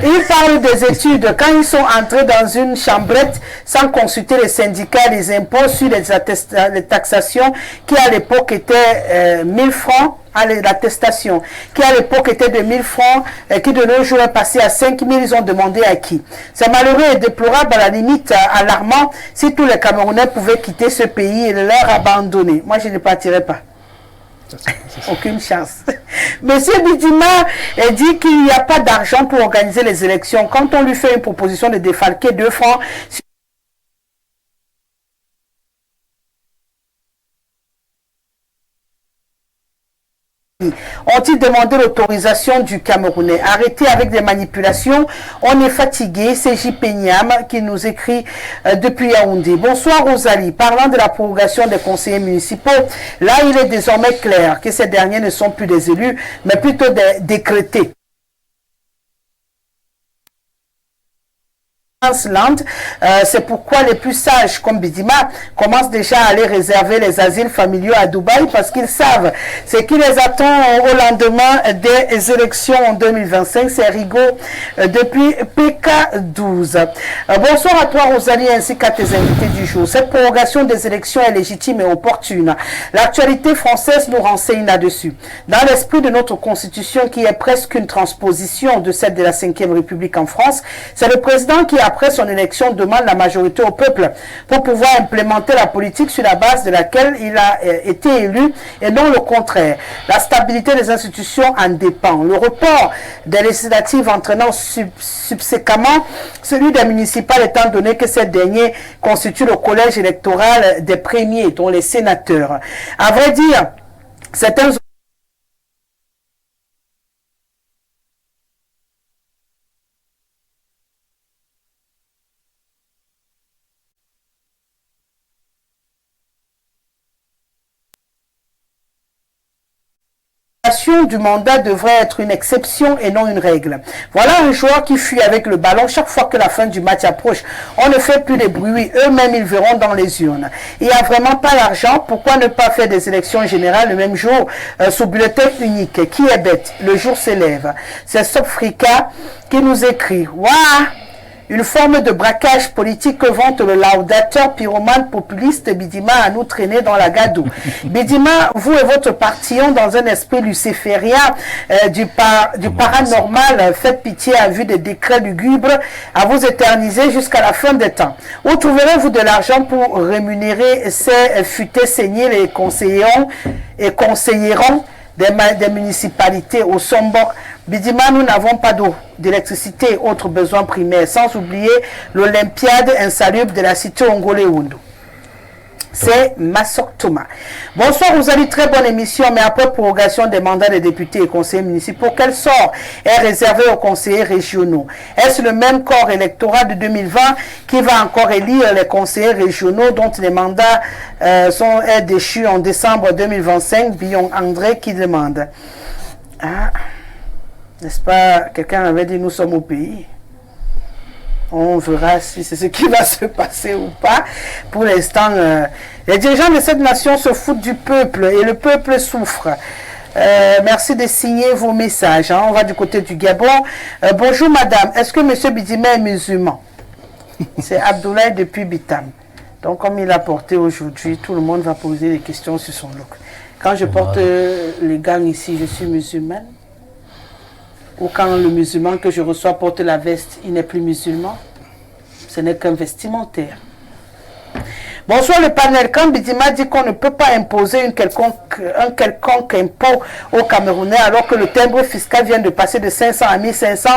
Il parle des études. Quand ils sont entrés dans une chambrette sans consulter les syndicats, les impôts sur les taxations, qui à l'époque était 1000 francs, l'attestation, qui à l'époque était de 1000 francs, qui de nos jours est passé à 5000, ils ont demandé à qui. C'est malheureux et déplorable, à la limite alarmant, si tous les Camerounais pouvaient quitter ce pays et leur abandonner. Moi, je ne partirai pas. Aucune chance. Monsieur Bidima dit qu'il n'y a pas d'argent pour organiser les élections. Quand on lui fait une proposition de défalquer 2 francs, ont-ils demandé l'autorisation du Camerounais? Arrêtez avec des manipulations, on est fatigué. C'est JP Niam qui nous écrit depuis Yaoundé. Bonsoir Rosalie, parlant de la prorogation des conseillers municipaux, là il est désormais clair que ces derniers ne sont plus des élus, mais plutôt des décrétés. C'est pourquoi les plus sages comme Bidima commencent déjà à aller réserver les asiles familiaux à Dubaï parce qu'ils savent ce qui les attend au lendemain des élections en 2025. C'est Rigaud depuis PK12. Bonsoir à toi Rosalie ainsi qu'à tes invités du jour. Cette prorogation des élections est légitime et opportune. L'actualité française nous renseigne là-dessus. Dans l'esprit de notre constitution qui est presque une transposition de celle de la 5e République en France, c'est le président qui a après son élection, demande la majorité au peuple pour pouvoir implémenter la politique sur la base de laquelle il a été élu et non le contraire. La stabilité des institutions en dépend. Le report des législatives entraînant subséquemment celui des municipales étant donné que ces derniers constituent le collège électoral des premiers, dont les sénateurs. À vrai dire, certains du mandat devrait être une exception et non une règle. Voilà un joueur qui fuit avec le ballon chaque fois que la fin du match approche. On ne fait plus de bruit. Eux-mêmes, ils verront dans les urnes. Il n'y a vraiment pas l'argent. Pourquoi ne pas faire des élections générales le même jour sous bulletin unique? Qui est bête? Le jour s'élève. C'est Sopfrika qui nous écrit. Waouh! Une forme de braquage politique que vante le laudateur pyromane populiste Bidima à nous traîner dans la gadoue. Bidima, vous et votre parti ont dans un esprit luciférien du paranormal, faites pitié à vue des décrets lugubres à vous éterniser jusqu'à la fin des temps. Où trouverez-vous de l'argent pour rémunérer ces futés saignés les conseilleront des municipalités au Sombok? Bidima, nous n'avons pas d'eau, d'électricité et autres besoins primaires, sans oublier l'Olympiade insalubre de la cité Ongolé-Oundou. C'est Massok Thomas. Bonsoir, vous avez très bonne émission, mais après prorogation des mandats des députés et conseillers municipaux, quel sort est réservé aux conseillers régionaux? Est-ce le même corps électoral de 2020 qui va encore élire les conseillers régionaux dont les mandats sont déchus en décembre 2025? Billon André qui demande. Ah, n'est-ce pas, quelqu'un avait dit nous sommes au pays. On verra si c'est ce qui va se passer ou pas. Pour l'instant, les dirigeants de cette nation se foutent du peuple et le peuple souffre. Merci de signer vos messages. Hein. On va du côté du Gabon. Bonjour madame, est-ce que monsieur Bidima est musulman? C'est Abdoulaye depuis Bitam. Donc comme il a porté aujourd'hui, tout le monde va poser des questions sur son look. Quand je porte les gangs ici, je suis musulmane. Ou quand le musulman que je reçois porte la veste, il n'est plus musulman. Ce n'est qu'un vestimentaire. Bonsoir le panel. Quand Bidima dit qu'on ne peut pas imposer un quelconque impôt aux Camerounais alors que le timbre fiscal vient de passer de 500 à 1500,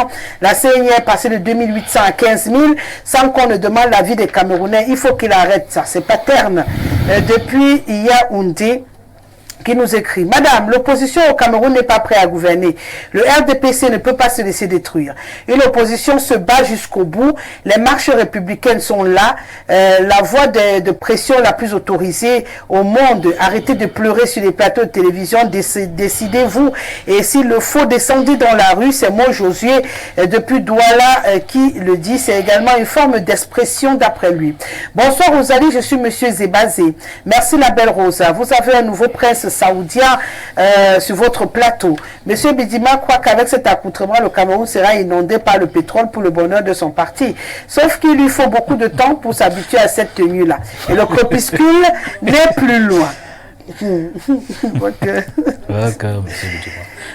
la CNI est passée de 2800 à 15 000 sans qu'on ne demande l'avis des Camerounais. Il faut qu'il arrête ça. C'est paterne. Depuis Yaoundé, qui nous écrit: Madame, l'opposition au Cameroun n'est pas prête à gouverner. Le RDPC ne peut pas se laisser détruire. Et l'opposition se bat jusqu'au bout. Les marches républicaines sont là. La voie de pression la plus autorisée au monde. Arrêtez de pleurer sur les plateaux de télévision. Décidez-vous. Et s'il le faut, descendez dans la rue. C'est moi, Josué, depuis Douala, qui le dit. C'est également une forme d'expression d'après lui. Bonsoir Rosalie, je suis Monsieur Zébazé. Merci la belle Rosa. Vous avez un nouveau prince saoudien sur votre plateau. Monsieur Bidima croit qu'avec cet accoutrement, le Cameroun sera inondé par le pétrole pour le bonheur de son parti. Sauf qu'il lui faut beaucoup de temps pour s'habituer à cette tenue-là. Et le crépuscule n'est plus loin.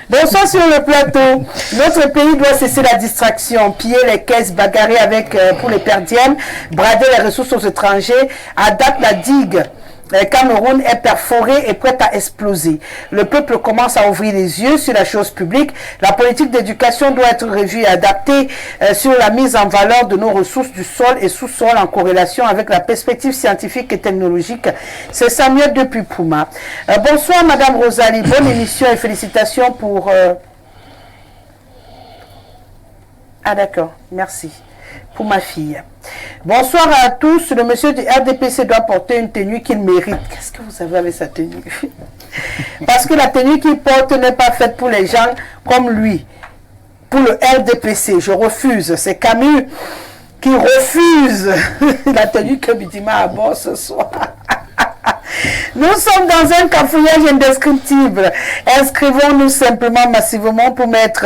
Bonsoir sur le plateau. Notre pays doit cesser la distraction, piller les caisses, bagarrer avec pour les perdièmes, brader les ressources aux étrangers, adapter la digue. Le Cameroun est perforé et prêt à exploser. Le peuple commence à ouvrir les yeux sur la chose publique. La politique d'éducation doit être revue et adaptée sur la mise en valeur de nos ressources du sol et sous-sol en corrélation avec la perspective scientifique et technologique. C'est Samuel depuis Pouma. Bonsoir Madame Rosalie, bonne émission et félicitations pour... Ah d'accord, merci. Pour ma fille. Bonsoir à tous. Le monsieur du RDPC doit porter une tenue qu'il mérite. Qu'est-ce que vous avez avec sa tenue? Parce que la tenue qu'il porte n'est pas faite pour les gens comme lui. Pour le RDPC, je refuse. C'est Camus qui refuse la tenue que Bidima a bord ce soir. Nous sommes dans un cafouillage indescriptible. Inscrivons-nous simplement massivement pour mettre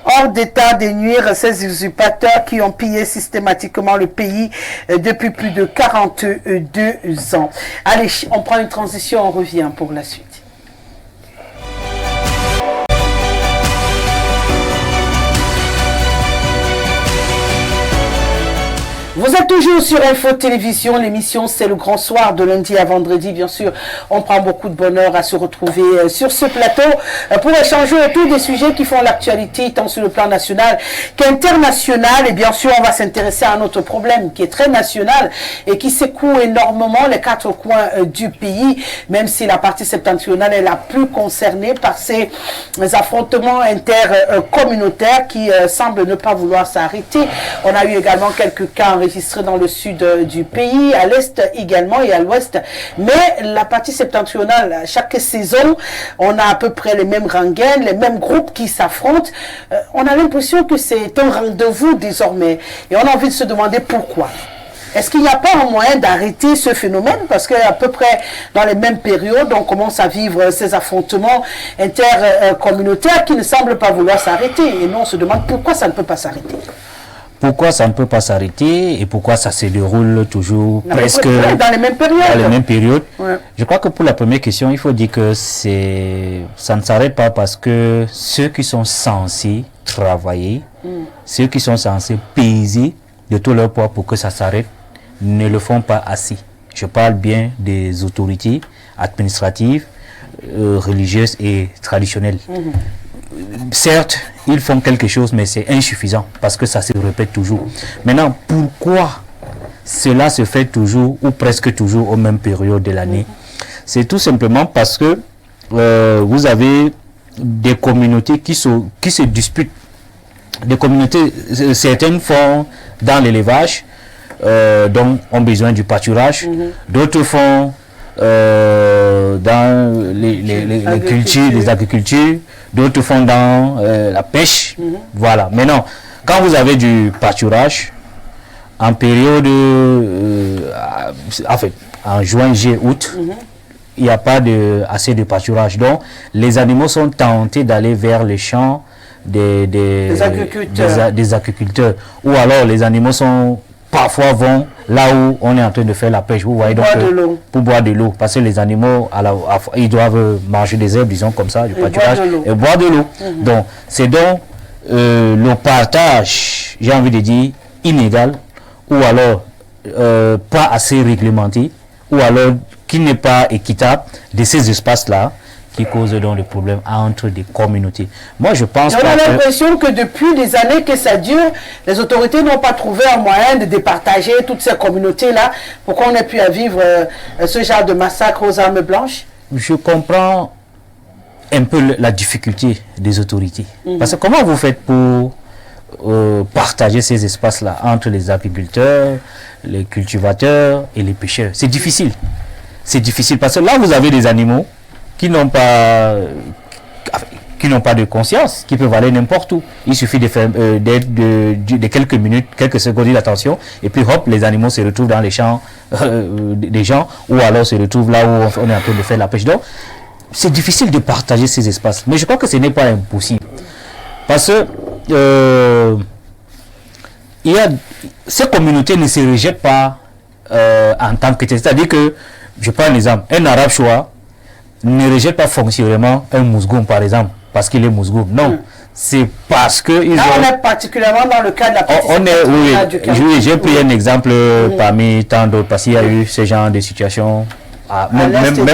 hors d'état de nuire ces usurpateurs qui ont pillé systématiquement le pays depuis plus de 42 ans. Allez, on prend une transition, on revient pour la suite. Vous êtes toujours sur Info Télévision, l'émission c'est le grand soir de lundi à vendredi, bien sûr. On prend beaucoup de bonheur à se retrouver sur ce plateau pour échanger autour des sujets qui font l'actualité, tant sur le plan national qu'international. Et bien sûr, on va s'intéresser à un autre problème qui est très national et qui secoue énormément les quatre coins du pays, même si la partie septentrionale est la plus concernée par ces affrontements intercommunautaires qui semblent ne pas vouloir s'arrêter. On a eu également quelques cas enregistrés dans le sud du pays, à l'est également et à l'ouest. Mais la partie septentrionale, chaque saison, on a à peu près les mêmes rengaines, les mêmes groupes qui s'affrontent. On a l'impression que c'est un rendez-vous désormais. Et on a envie de se demander pourquoi. Est-ce qu'il n'y a pas un moyen d'arrêter ce phénomène? Parce qu'à peu près dans les mêmes périodes, on commence à vivre ces affrontements intercommunautaires qui ne semblent pas vouloir s'arrêter. Et nous, on se demande pourquoi ça ne peut pas s'arrêter. Pourquoi ça ne peut pas s'arrêter et pourquoi ça se déroule toujours presque dans les mêmes périodes, Ouais. Je crois que pour la première question, il faut dire que ça ne s'arrête pas parce que ceux qui sont censés travailler, ceux qui sont censés peser de tout leur poids pour que ça s'arrête, ne le font pas assez. Je parle bien des autorités administratives, religieuses et traditionnelles. Certes, ils font quelque chose, mais c'est insuffisant parce que ça se répète toujours. Maintenant, pourquoi cela se fait toujours ou presque toujours aux mêmes périodes de l'année? C'est tout simplement parce que vous avez des communautés qui se disputent. Des communautés, certaines font dans l'élevage, donc ont besoin du pâturage. D'autres font dans les cultures, les agricultures. D'autres font dans la pêche. Voilà. Maintenant, quand vous avez du pâturage, en période, en juin, juillet, août, il n'y a pas assez de pâturage. Donc, les animaux sont tentés d'aller vers les champs des agriculteurs. Ou alors, les animaux sont parfois vont là où on est en train de faire la pêche. Vous voyez, donc, pour boire de l'eau. Parce que les animaux, ils doivent manger des herbes, disons comme ça, du pâturage, et boire de l'eau. Donc, c'est donc le partage, j'ai envie de dire, inégal, ou alors pas assez réglementé, ou alors qui n'est pas équitable de ces espaces-là, qui cause donc des problèmes entre des communautés. Moi, je pense on a l'impression que depuis des années que ça dure, les autorités n'ont pas trouvé un moyen de départager toutes ces communautés-là pour qu'on ait pu vivre ce genre de massacre aux armes blanches. Je comprends un peu la difficulté des autorités. Parce que comment vous faites pour partager ces espaces-là entre les agriculteurs, les cultivateurs et les pêcheurs? C'est difficile. C'est difficile parce que là, vous avez des animaux qui n'ont pas de conscience, qui peuvent aller n'importe où. Il suffit de faire de quelques minutes, quelques secondes d'attention, et puis hop, les animaux se retrouvent dans les champs des gens, ou alors se retrouvent là où on est en train de faire la pêche. Donc, c'est difficile de partager ces espaces. Mais je crois que ce n'est pas impossible. Parce que ces communautés ne se rejettent pas en tant que tel. C'est-à-dire que, je prends un exemple, un arabe choix ne rejette pas foncièrement un mousgoum, par exemple, parce qu'il est mousgoum. Non, c'est parce que... on est particulièrement dans le cas de la oui, j'ai pris un exemple parmi tant d'autres, parce qu'il y a eu ce genre de situation, même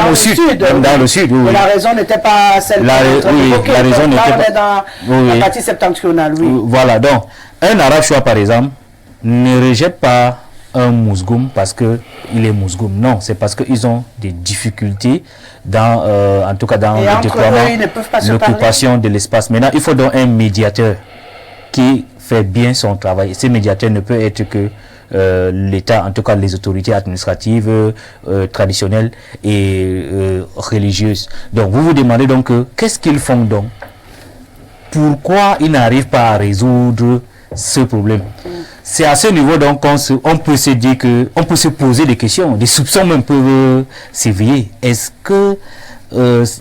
au sud, même dans le sud. Oui. La raison n'était pas celle la raison n'était pas... dans la partie septentrionale, oui. Voilà, donc, un arabe choix, par exemple, ne rejette pas un mousgoum parce qu'il est mousgoum. Non, c'est parce qu'ils ont des difficultés en tout cas dans le déploiement, l'occupation de l'espace. Maintenant, il faut donc un médiateur qui fait bien son travail. Ce médiateur ne peut être que l'État, en tout cas les autorités administratives, traditionnelles et religieuses. Donc, vous vous demandez donc qu'est-ce qu'ils font donc? Pourquoi ils n'arrivent pas à résoudre ce problème? C'est à ce niveau donc on peut se dire que on peut se poser des questions, des soupçons même peuvent s'éveiller. Est-ce que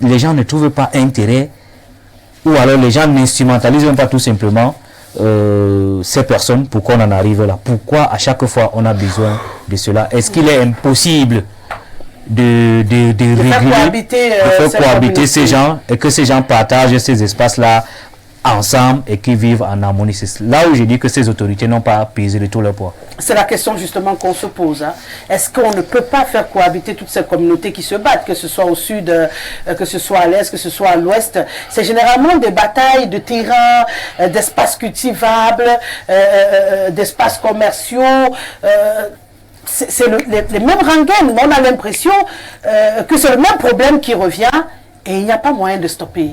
les gens ne trouvent pas intérêt, ou alors les gens n'instrumentalisent même pas tout simplement ces personnes pour qu'on en arrive là? Pourquoi à chaque fois on a besoin de cela? Est-ce qu'il est impossible de faire cohabiter ces gens, et que ces gens partagent ces espaces-là ensemble et qui vivent en harmonie? C'est là où je dis que ces autorités n'ont pas pesé de tout leur poids. C'est la question justement qu'on se pose. Est-ce qu'on ne peut pas faire cohabiter toutes ces communautés qui se battent, que ce soit au sud, que ce soit à l'est, que ce soit à l'ouest? C'est généralement des batailles de terrain, d'espaces cultivables, d'espaces commerciaux. C'est les mêmes rengaines. On a l'impression que c'est le même problème qui revient et il n'y a pas moyen de stopper.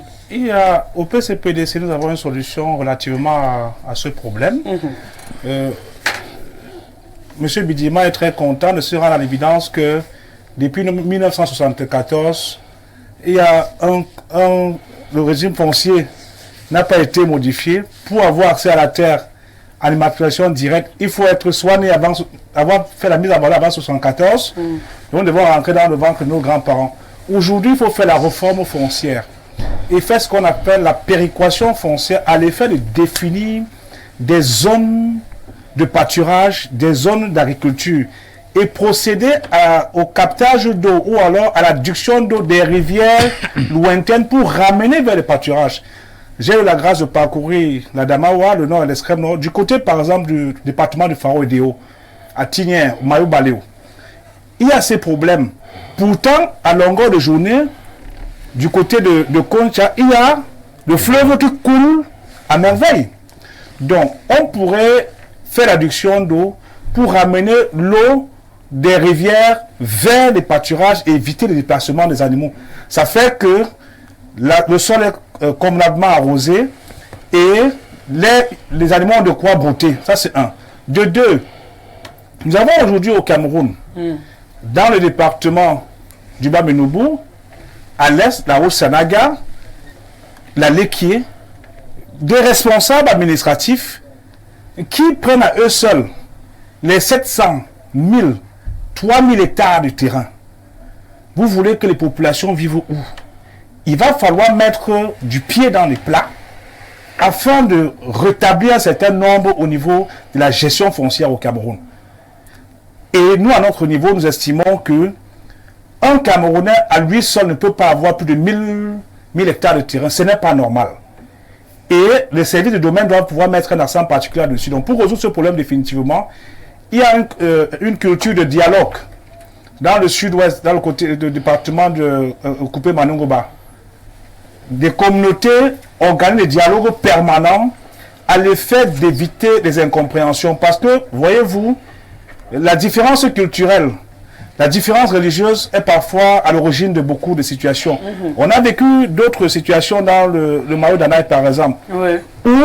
Au PCPDC, nous avons une solution relativement à ce problème. Monsieur Bidima est très content de se rendre à l'évidence que depuis 1974, le régime foncier n'a pas été modifié. Pour avoir accès à la terre en immatriculation directe, il faut être soigné avoir fait la mise en valeur avant 1974. Nous devons rentrer dans le ventre de nos grands-parents. Aujourd'hui, il faut faire la réforme foncière et faire ce qu'on appelle la péréquation foncière, à l'effet de définir des zones de pâturage, des zones d'agriculture, et procéder au captage d'eau ou alors à l'adduction d'eau des rivières lointaines pour ramener vers le pâturage. J'ai eu la grâce de parcourir la Damawa, le nord et l'extrême nord, du côté par exemple du département du Faro et Déo, à Tigné, au Mayo Baléo. Il y a ces problèmes. Pourtant, à longueur de journée, du côté de Concha, il y a le fleuve qui coule à merveille. Donc, on pourrait faire l'adduction d'eau pour ramener l'eau des rivières vers les pâturages et éviter le déplacement des animaux. Ça fait que le sol est convenablement arrosé et les animaux ont de quoi brouter. Ça, c'est un. De deux, nous avons aujourd'hui au Cameroun, dans le département du Bas-Ménoubou, à l'est, la Haute-Sanaga, la Léquier, des responsables administratifs qui prennent à eux seuls les 700, 1000, 3000 hectares de terrain. Vous voulez que les populations vivent où? Il va falloir mettre du pied dans les plats afin de rétablir un certain nombre au niveau de la gestion foncière au Cameroun. Et nous, à notre niveau, nous estimons que un Camerounais, à lui seul, ne peut pas avoir plus de 1000 hectares de terrain. Ce n'est pas normal. Et les services de domaine doivent pouvoir mettre un accent particulier dessus. Donc, pour résoudre ce problème définitivement, il y a une culture de dialogue dans le sud-ouest, dans le côté du département de Coupé Manungoba. Des communautés organisent des dialogues permanents à l'effet d'éviter les incompréhensions. Parce que, voyez-vous, la différence culturelle, la différence religieuse est parfois à l'origine de beaucoup de situations. On a vécu d'autres situations dans le Mayo d'Anaï, par exemple, où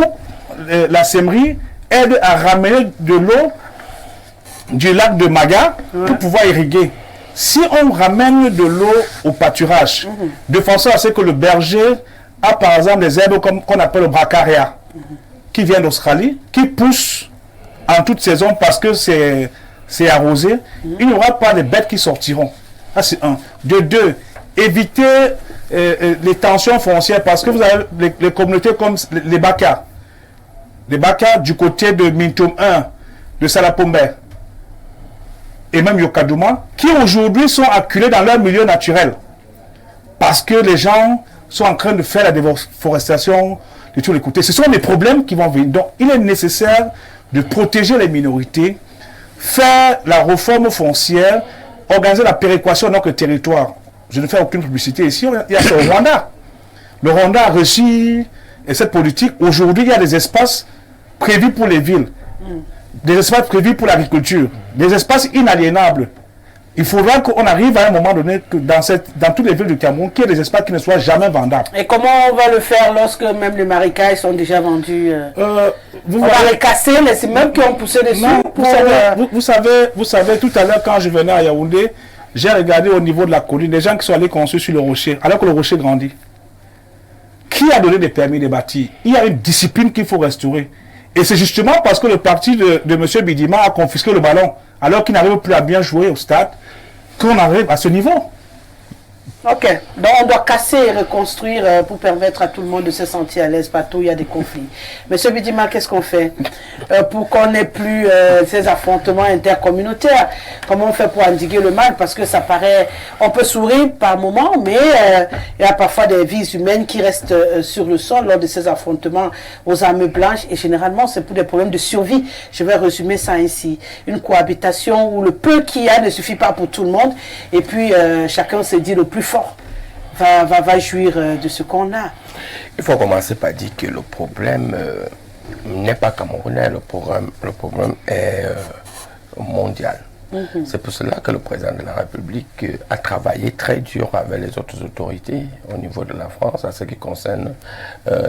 la Semri aide à ramener de l'eau du lac de Maga pour pouvoir irriguer. Si on ramène de l'eau au pâturage, de façon à ce que le berger a par exemple des herbes qu'on appelle le bracaria, qui vient d'Australie, qui poussent en toute saison parce que c'est arrosé, il n'y aura pas de bêtes qui sortiront. Ça, c'est un. De deux, éviter les tensions foncières parce que vous avez les communautés comme les Baka. Les Baka du côté de Mintom 1, de Salapombe, et même Yokadouma, qui aujourd'hui sont acculés dans leur milieu naturel. Parce que les gens sont en train de faire la déforestation de tous les côtés. Ce sont des problèmes qui vont venir. Donc, il est nécessaire de protéger les minorités, faire la réforme foncière, organiser la péréquation dans notre territoire. Je ne fais aucune publicité ici. Il y a le Rwanda. Le Rwanda a reçu cette politique. Aujourd'hui, il y a des espaces prévus pour les villes. Des espaces prévus pour l'agriculture, des espaces inaliénables. Il faudra qu'on arrive à un moment donné que dans toutes les villes du Cameroun, qu'il y ait des espaces qui ne soient jamais vendables. Et comment on va le faire lorsque même les marécages sont déjà vendus on va les casser, les immeubles qui ont poussé dessus. Non, vous savez, tout à l'heure quand je venais à Yaoundé, j'ai regardé au niveau de la colline, des gens qui sont allés construire sur le rocher, alors que le rocher grandit. Qui a donné des permis de bâtir? Il y a une discipline qu'il faut restaurer. Et c'est justement parce que le parti de M. Bidima a confisqué le ballon, alors qu'il n'arrive plus à bien jouer au stade, qu'on arrive à ce niveau. Ok, donc on doit casser et reconstruire pour permettre à tout le monde de se sentir à l'aise partout où il y a des conflits. Monsieur Bidima, qu'est-ce qu'on fait pour qu'on n'ait plus ces affrontements intercommunautaires? Comment on fait pour endiguer le mal? Parce que ça paraît, on peut sourire par moment, mais il y a parfois des vies humaines qui restent sur le sol lors de ces affrontements aux armes blanches, et généralement c'est pour des problèmes de survie. Je vais résumer ça ainsi. Une cohabitation où le peu qu'il y a ne suffit pas pour tout le monde, et puis chacun se dit le plus fort va jouir de ce qu'on a. Il faut commencer par dire que le problème n'est pas camerounais, le problème est mondial. C'est pour cela que le président de la République a travaillé très dur avec les autres autorités au niveau de la France en ce qui concerne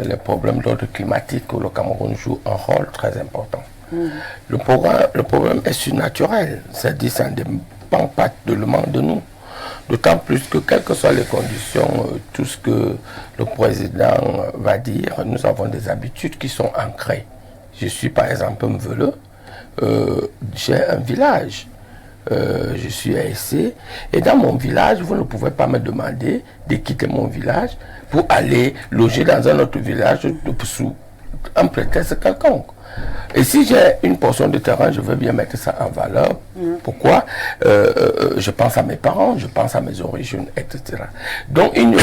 les problèmes d'ordre climatique où le Cameroun joue un rôle très important. Le problème est surnaturel, c'est-à-dire ça ne dépend pas seulement de nous. D'autant plus que, quelles que soient les conditions, tout ce que le président va dire, nous avons des habitudes qui sont ancrées. Je suis par exemple mveleux, j'ai un village, je suis ASC, et dans mon village, vous ne pouvez pas me demander de quitter mon village pour aller loger dans un autre village sous un prétexte quelconque. Et si j'ai une portion de terrain, je veux bien mettre ça en valeur. Pourquoi? Je pense à mes parents, je pense à mes origines, etc. Donc il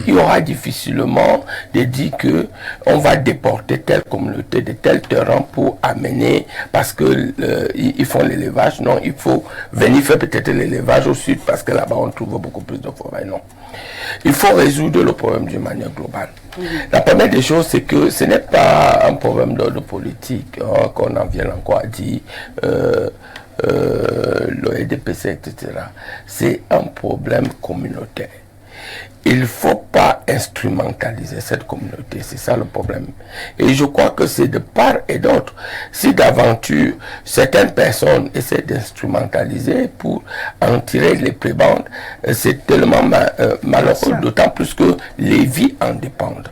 y aura difficilement de dire que on va déporter telle communauté de tel terrain pour amener, parce que ils font l'élevage. Non, il faut venir faire peut-être l'élevage au sud, parce que là-bas on trouve beaucoup plus de forêt. Non. Il faut résoudre le problème d'une manière globale. La première des choses, c'est que ce n'est pas un problème d'ordre politique, hein, qu'on en vienne encore à dire le EDPC, etc. C'est un problème communautaire. Il ne faut pas instrumentaliser cette communauté, c'est ça le problème. Et je crois que c'est de part et d'autre. Si d'aventure, certaines personnes essaient d'instrumentaliser pour en tirer les prébendes, c'est tellement malheureux, d'autant plus que les vies en dépendent.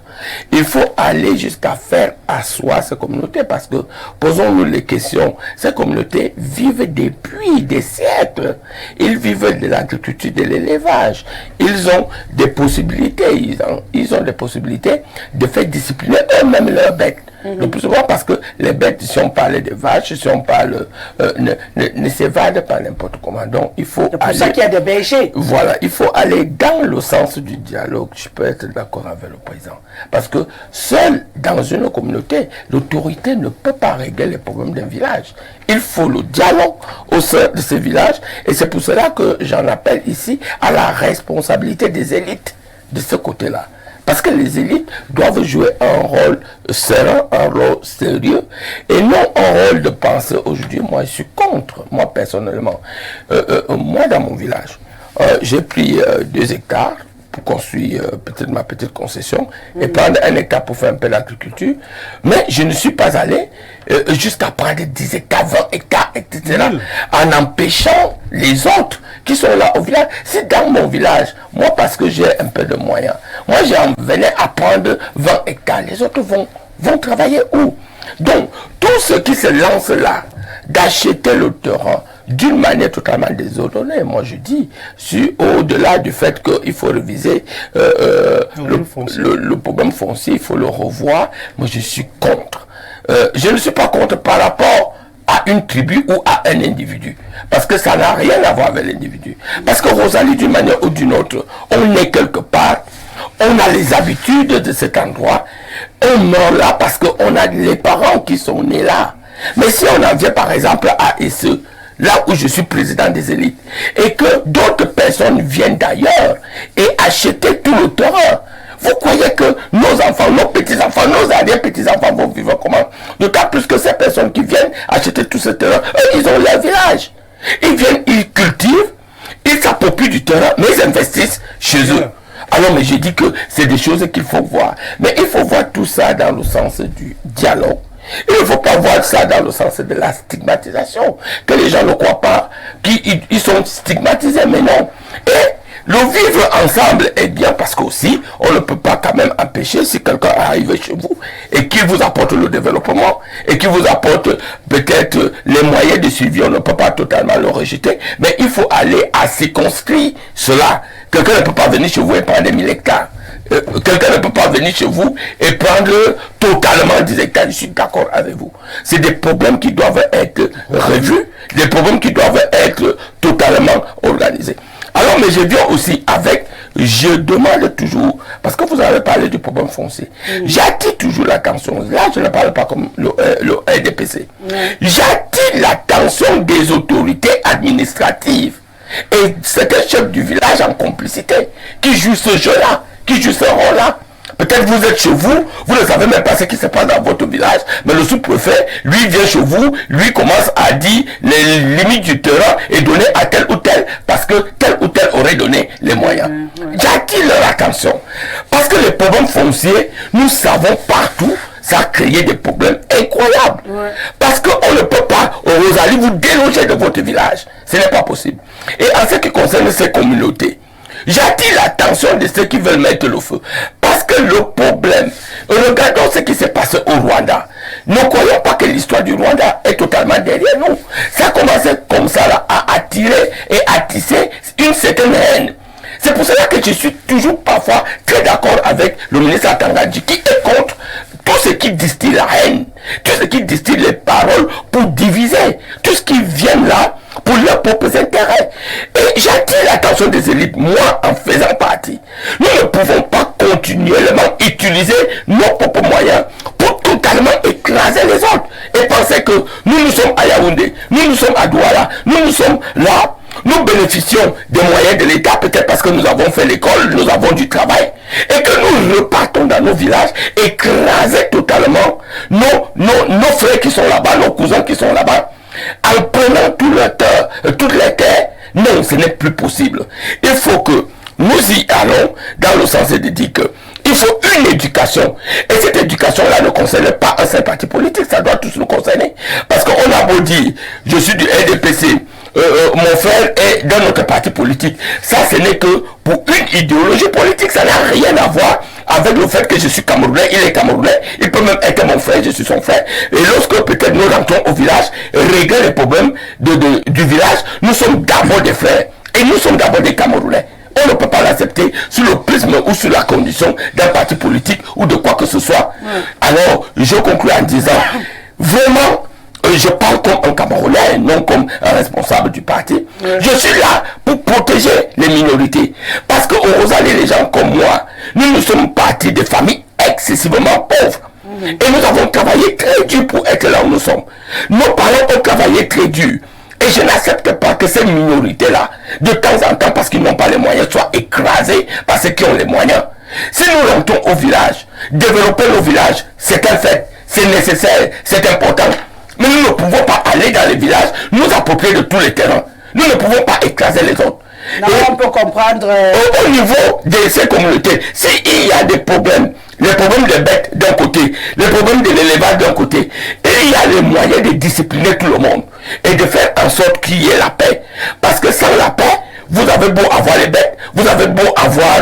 Il faut aller jusqu'à faire asseoir ces communautés, parce que, posons-nous les questions, ces communautés vivent depuis des siècles. Ils vivent de l'agriculture, de l'élevage. Ils ont des possibilités, ils ont des possibilités de faire discipliner eux-mêmes leurs bêtes. Le plus souvent parce que les bêtes, si on parle des vaches, si on parle, ne s'évadent pas n'importe comment. Donc, il faut c'est pour ça qu'il y a des bergers. Voilà, il faut aller dans le sens du dialogue. Je peux être d'accord avec le président. Parce que seul dans une communauté, l'autorité ne peut pas régler les problèmes d'un village. Il faut le dialogue au sein de ce village. Et c'est pour cela que j'en appelle ici à la responsabilité des élites de ce côté-là. Parce que les élites doivent jouer un rôle serein, un rôle sérieux, et non un rôle de pensée. Aujourd'hui, moi, je suis contre, moi, personnellement. Moi, dans mon village, j'ai pris 2 hectares pour construire peut-être ma petite concession et prendre 1 hectare pour faire un peu d'agriculture. Mais je ne suis pas allé jusqu'à prendre 10 hectares, 20 hectares, etc. En empêchant les autres qui sont là au village. C'est dans mon village, moi parce que j'ai un peu de moyens, moi j'en venais à prendre 20 hectares. Les autres vont travailler où? Donc, tous ceux qui se lancent là, d'acheter le terrain d'une manière totalement désordonnée, moi je dis, au-delà du fait qu'il faut réviser le problème foncier, il faut le revoir, moi je suis contre. Je ne suis pas contre par rapport à une tribu ou à un individu. Parce que ça n'a rien à voir avec l'individu. Parce que Rosalie, d'une manière ou d'une autre, on est quelque part, on a les habitudes de cet endroit, on meurt là parce qu'on a les parents qui sont nés là. Mais si on en vient par exemple à Esseux, là où je suis président des élites, et que d'autres personnes viennent d'ailleurs et achètent tout le terrain, vous croyez que nos enfants, nos petits-enfants, nos arrière-petits-enfants vont vivre comment? D'autant plus que ces personnes qui viennent acheter tout ce terrain, eux, ils ont leur village. Ils viennent, ils cultivent, ils s'approprient du terrain, mais ils investissent chez eux. Alors, mais j'ai dit que c'est des choses qu'il faut voir. Mais il faut voir tout ça dans le sens du dialogue. Il ne faut pas voir ça dans le sens de la stigmatisation. Que les gens ne croient pas qu'ils sont stigmatisés, mais non. Et le vivre ensemble est bien parce qu'aussi, on ne peut pas quand même empêcher si quelqu'un arrive chez vous et qu'il vous apporte le développement et qu'il vous apporte peut-être les moyens de suivi, on ne peut pas totalement le rejeter, mais il faut aller à circonscrire cela. Quelqu'un ne peut pas venir chez vous et prendre 1000 hectares. Quelqu'un ne peut pas venir chez vous et prendre totalement 10 hectares. Je suis d'accord avec vous. C'est des problèmes qui doivent être revus, des problèmes qui doivent être totalement organisés. Alors, mais je viens aussi avec, je demande toujours, parce que vous avez parlé du problème foncier, j'attire toujours l'attention, là je ne parle pas comme le RDPC, j'attire l'attention des autorités administratives et c'est un chef du village en complicité qui joue ce jeu-là, qui joue ce rôle-là. Peut-être vous êtes chez vous, vous ne savez même pas ce qui se passe dans votre village, mais le sous-préfet, lui vient chez vous, lui commence à dire les limites du terrain et donner à tel ou tel, parce que tel ou tel aurait donné les moyens. J'attire leur attention, parce que les problèmes fonciers, nous savons partout, ça a créé des problèmes incroyables. Parce qu'on ne peut pas, Rosalie, vous déloger de votre village. Ce n'est pas possible. Et en ce qui concerne ces communautés, j'attire l'attention de ceux qui veulent mettre le feu. Parce que le problème, regardons ce qui s'est passé au Rwanda. Ne croyons pas que l'histoire du Rwanda est totalement derrière nous. Ça a commencé comme ça là, à attirer et à tisser une certaine haine. C'est pour cela que je suis toujours parfois très d'accord avec le ministre Atangadji qui est contre tout ce qui distille la haine, tout ce qui distille les paroles pour diviser, tout ce qui vient là pour leurs propres intérêts. Et j'attire l'attention des élites, moi en faisant partie. Nous ne pouvons pas continuellement utiliser nos propres moyens pour totalement écraser les autres et penser que nous sommes à Yaoundé, nous sommes à Douala, nous sommes là. Nous bénéficions des moyens de l'État, peut-être parce que nous avons fait l'école, nous avons du travail, et que nous repartons dans nos villages, écraser totalement nos frères qui sont là-bas, nos cousins qui sont là-bas, en prenant toutes les terres. Non, ce n'est plus possible. Il faut que nous y allons dans le sens de dire que il faut une éducation. Et cette éducation-là ne concerne pas un seul parti politique, ça doit tous nous concerner. Parce qu'on a beau dire, je suis du RDPC, mon frère est dans notre parti politique. Ça, ce n'est que pour une idéologie politique. Ça n'a rien à voir avec le fait que je suis Camerounais, il est Camerounais, il peut même être mon frère, je suis son frère. Et lorsque peut-être nous rentrons au village, régler les problèmes du village, nous sommes d'abord des frères. Et nous sommes d'abord des Camerounais. On ne peut pas l'accepter sur le prisme ou sur la condition d'un parti politique ou de quoi que ce soit. Alors, je conclue en disant, vraiment, je parle comme un Camerounais, non comme un responsable du parti. Je suis là pour protéger les minorités. Parce qu'au Rosalie, les gens comme moi, nous sommes partis de familles excessivement pauvres. Et nous avons travaillé très dur pour être là où nous sommes. Nos parents ont travaillé très dur. Et je n'accepte pas que ces minorités-là, de temps en temps, parce qu'ils n'ont pas les moyens, soient écrasées par ceux qui ont les moyens. Si nous rentrons au village, développer nos villages, c'est un fait, c'est nécessaire, c'est important. Mais nous ne pouvons pas aller dans les villages, nous approprier de tous les terrains. Nous ne pouvons pas écraser les autres. Non, on peut comprendre. Au niveau de ces communautés, s'il y a des problèmes, les problèmes des bêtes d'un côté, les problèmes de l'élevage d'un côté, et il y a les moyens de discipliner tout le monde et de faire en sorte qu'il y ait la paix. Parce que sans la paix, vous avez beau avoir les bêtes, vous avez beau avoir,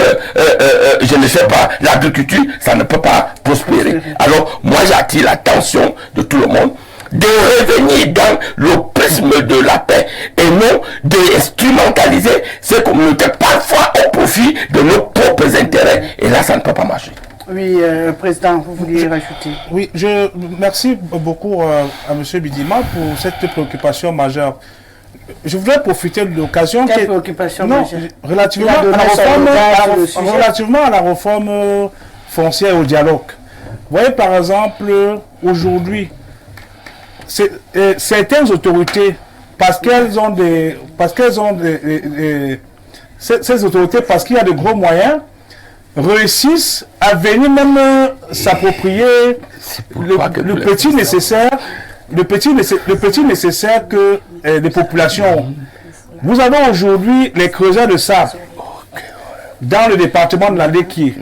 je ne sais pas, l'agriculture, ça ne peut pas prospérer. Alors, moi j'attire l'attention de tout le monde de revenir dans le prisme de la paix et non d'instrumentaliser ces communautés parfois au profit de nos propres intérêts. Et là, ça ne peut pas marcher. Oui, Président, vous vouliez rajouter? Oui, merci beaucoup à M. Bidima pour cette préoccupation majeure. Je voudrais profiter de l'occasion. Quelle préoccupation majeure? Relativement à la réforme foncière et au dialogue. Vous voyez, par exemple, aujourd'hui, certaines autorités, ces autorités, parce qu'il y a de gros moyens, réussissent à venir même s'approprier le petit nécessaire que les populations ont. Vous avez aujourd'hui les creuseurs de sable dans le département de la Leki,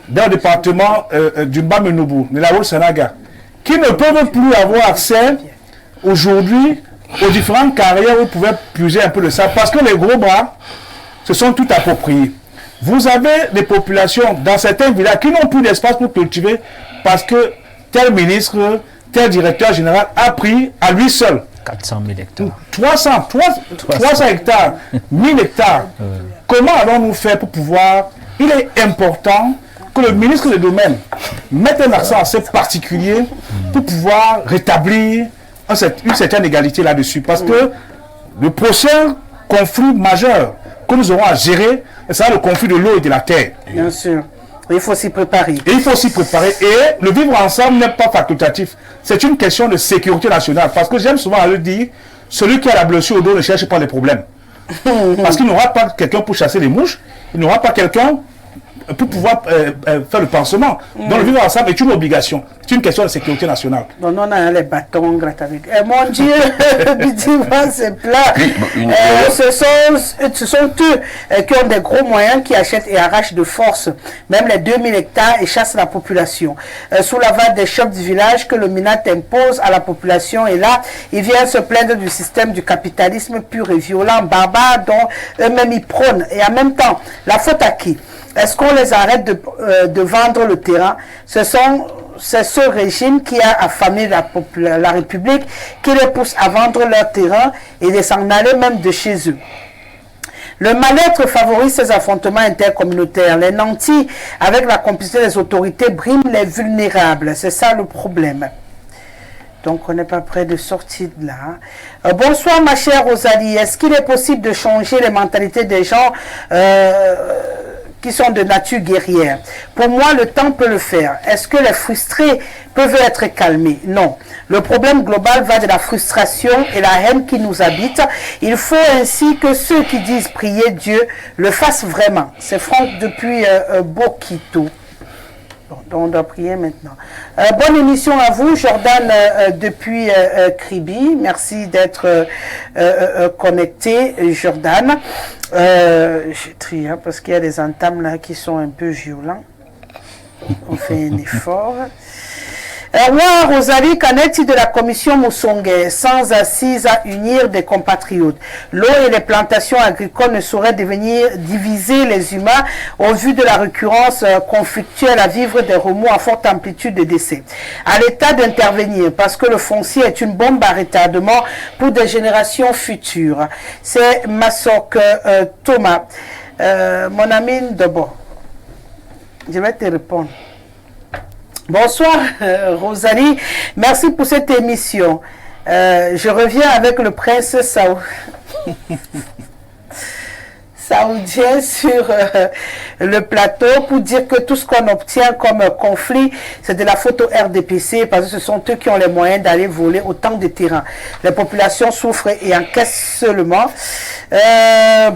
dans le département du Bamenoubou, de la Haute-Sénaga, qui ne peuvent plus avoir accès aujourd'hui aux différentes carrières où ils pouvaient puiser un peu de sable parce que les gros bras se sont tout appropriés. Vous avez des populations dans certains villages qui n'ont plus d'espace pour cultiver parce que tel ministre, tel directeur général a pris à lui seul 400 000 hectares. 300 hectares, 1000 hectares. Comment allons-nous faire pour pouvoir... Il est important que le ministre des Domaines mette un accent assez particulier pour pouvoir rétablir une certaine égalité là-dessus. Parce que le prochain conflit majeur que nous aurons à gérer, c'est le conflit de l'eau et de la terre. Bien sûr. Il faut s'y préparer. Et il faut s'y préparer. Et le vivre ensemble n'est pas facultatif. C'est une question de sécurité nationale. Parce que j'aime souvent le dire, celui qui a la blessure au dos ne cherche pas les problèmes. Parce qu'il n'aura pas quelqu'un pour chasser les mouches. Il n'aura pas quelqu'un pour pouvoir faire le pansement. Donc le vivre ensemble est une obligation. C'est une question de sécurité nationale. Donc on a les bâtons, on gratte avec. Mon Dieu, Bidima, c'est plat. Ce sont eux qui ont des gros moyens, qui achètent et arrachent de force, même les 2000 hectares, et chassent la population. Sous la vague des chefs du village que le MINAT impose à la population, et là, ils viennent se plaindre du système du capitalisme pur et violent, barbare, dont eux-mêmes ils prônent. Et en même temps, la faute à qui? Est-ce qu'on les arrête de vendre le terrain? C'est ce régime qui a affamé la République, qui les pousse à vendre leur terrain et de s'en aller même de chez eux. Le mal-être favorise ces affrontements intercommunautaires. Les nantis, avec la complicité des autorités, briment les vulnérables. C'est ça le problème. Donc, on n'est pas prêt de sortir de là. Bonsoir, ma chère Rosalie. Est-ce qu'il est possible de changer les mentalités des gens qui sont de nature guerrière? Pour moi, le temps peut le faire. Est-ce que les frustrés peuvent être calmés? Non. Le problème global va de la frustration et la haine qui nous habite. Il faut ainsi que ceux qui disent prier Dieu le fassent vraiment. C'est Franck depuis Bokito. Bon, on doit prier maintenant. Bonne émission à vous, Jordan depuis Kribi. Merci d'être connecté, Jordan. Je trie parce qu'il y a des entames là qui sont un peu violents. On fait un effort. Moi, Rosalie, qu'en est-il de la commission Moussongue, sans assise à unir des compatriotes? L'eau et les plantations agricoles ne sauraient diviser les humains au vu de la récurrence conflictuelle à vivre des remous à forte amplitude de décès. À l'État d'intervenir, parce que le foncier est une bombe à retardement pour des générations futures. C'est Massok Thomas. Mon ami Ndobo, je vais te répondre. Bonsoir Rosalie, merci pour cette émission. Je reviens avec le prince saoudien sur le plateau pour dire que tout ce qu'on obtient comme conflit, c'est de la faute au RDPC parce que ce sont eux qui ont les moyens d'aller voler autant de terrains. Les populations souffrent et encaissent seulement.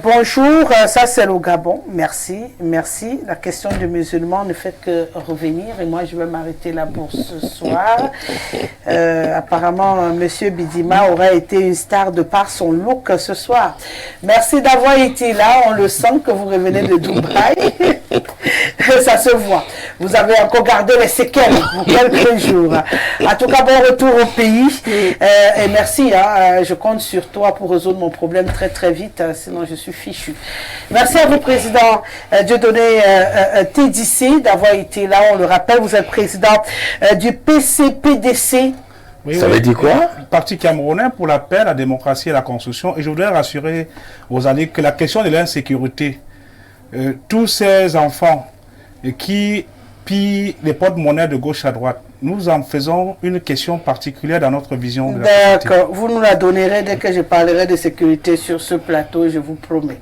Bonjour, ça c'est le Gabon. Merci, merci. La question du musulman ne fait que revenir et moi je vais m'arrêter là pour ce soir. Apparemment, Monsieur Bidima aurait été une star de par son look ce soir. Merci d'avoir été là. On le sent que vous revenez de Dubaï. Ça se voit. Vous avez encore gardé les séquelles pour quelques jours. En tout cas, bon retour au pays. Et merci. Je compte sur toi pour résoudre mon problème très très vite. Sinon, je suis fichu. Merci à vous, Président Dieudonné TDC, d'avoir été là. On le rappelle, vous êtes président du PCPDC. Oui, Ça veut dire quoi? Parti camerounais pour la paix, la démocratie et la construction. Et je voudrais rassurer Rosalie que la question de l'insécurité, tous ces enfants qui pillent les porte-monnaies de gauche à droite, nous en faisons une question particulière dans notre vision de la société. D'accord, vous nous la donnerez dès que je parlerai de sécurité sur ce plateau, je vous promets.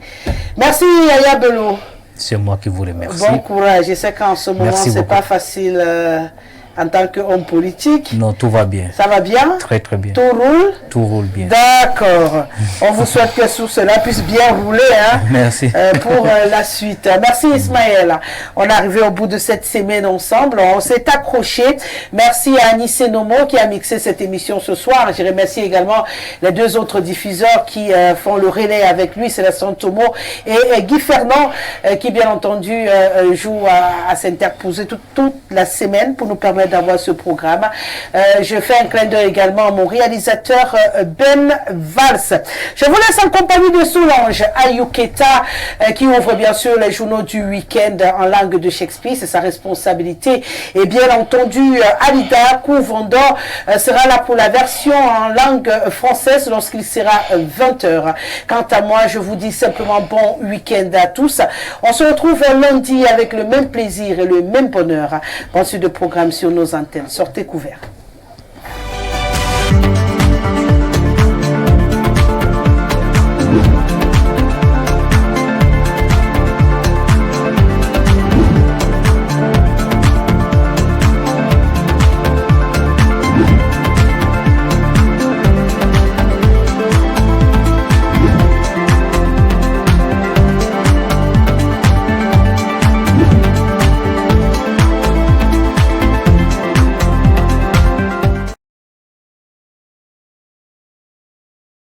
Merci Yaya Bello. C'est moi qui vous remercie. Bon courage, je sais qu'en ce moment, c'est pas facile en tant qu'homme politique. Non, tout va bien. Ça va bien? Très très bien. Tout roule? Tout roule bien. D'accord. On vous souhaite que tout cela puisse bien rouler Merci. Pour la suite. Merci Ismaël. On est arrivé au bout de cette semaine ensemble. On s'est accroché. Merci à Anissé Nomo qui a mixé cette émission ce soir. Je remercie également les deux autres diffuseurs qui font le relais avec lui, Célestin Tomo et Guy Fernand qui bien entendu joue à s'interposer toute la semaine pour nous permettre d'avoir ce programme. Je fais un clin d'œil également à mon réalisateur Ben Valls. Je vous laisse en compagnie de Solange Ayuketa qui ouvre bien sûr les journaux du week-end en langue de Shakespeare, c'est sa responsabilité. Et bien entendu, Alida Kouvondor sera là pour la version en langue française lorsqu'il sera 20h. Quant à moi, je vous dis simplement bon week-end à tous. On se retrouve lundi avec le même plaisir et le même bonheur. Bon suite de programme sur nos antennes. Sortez couverts.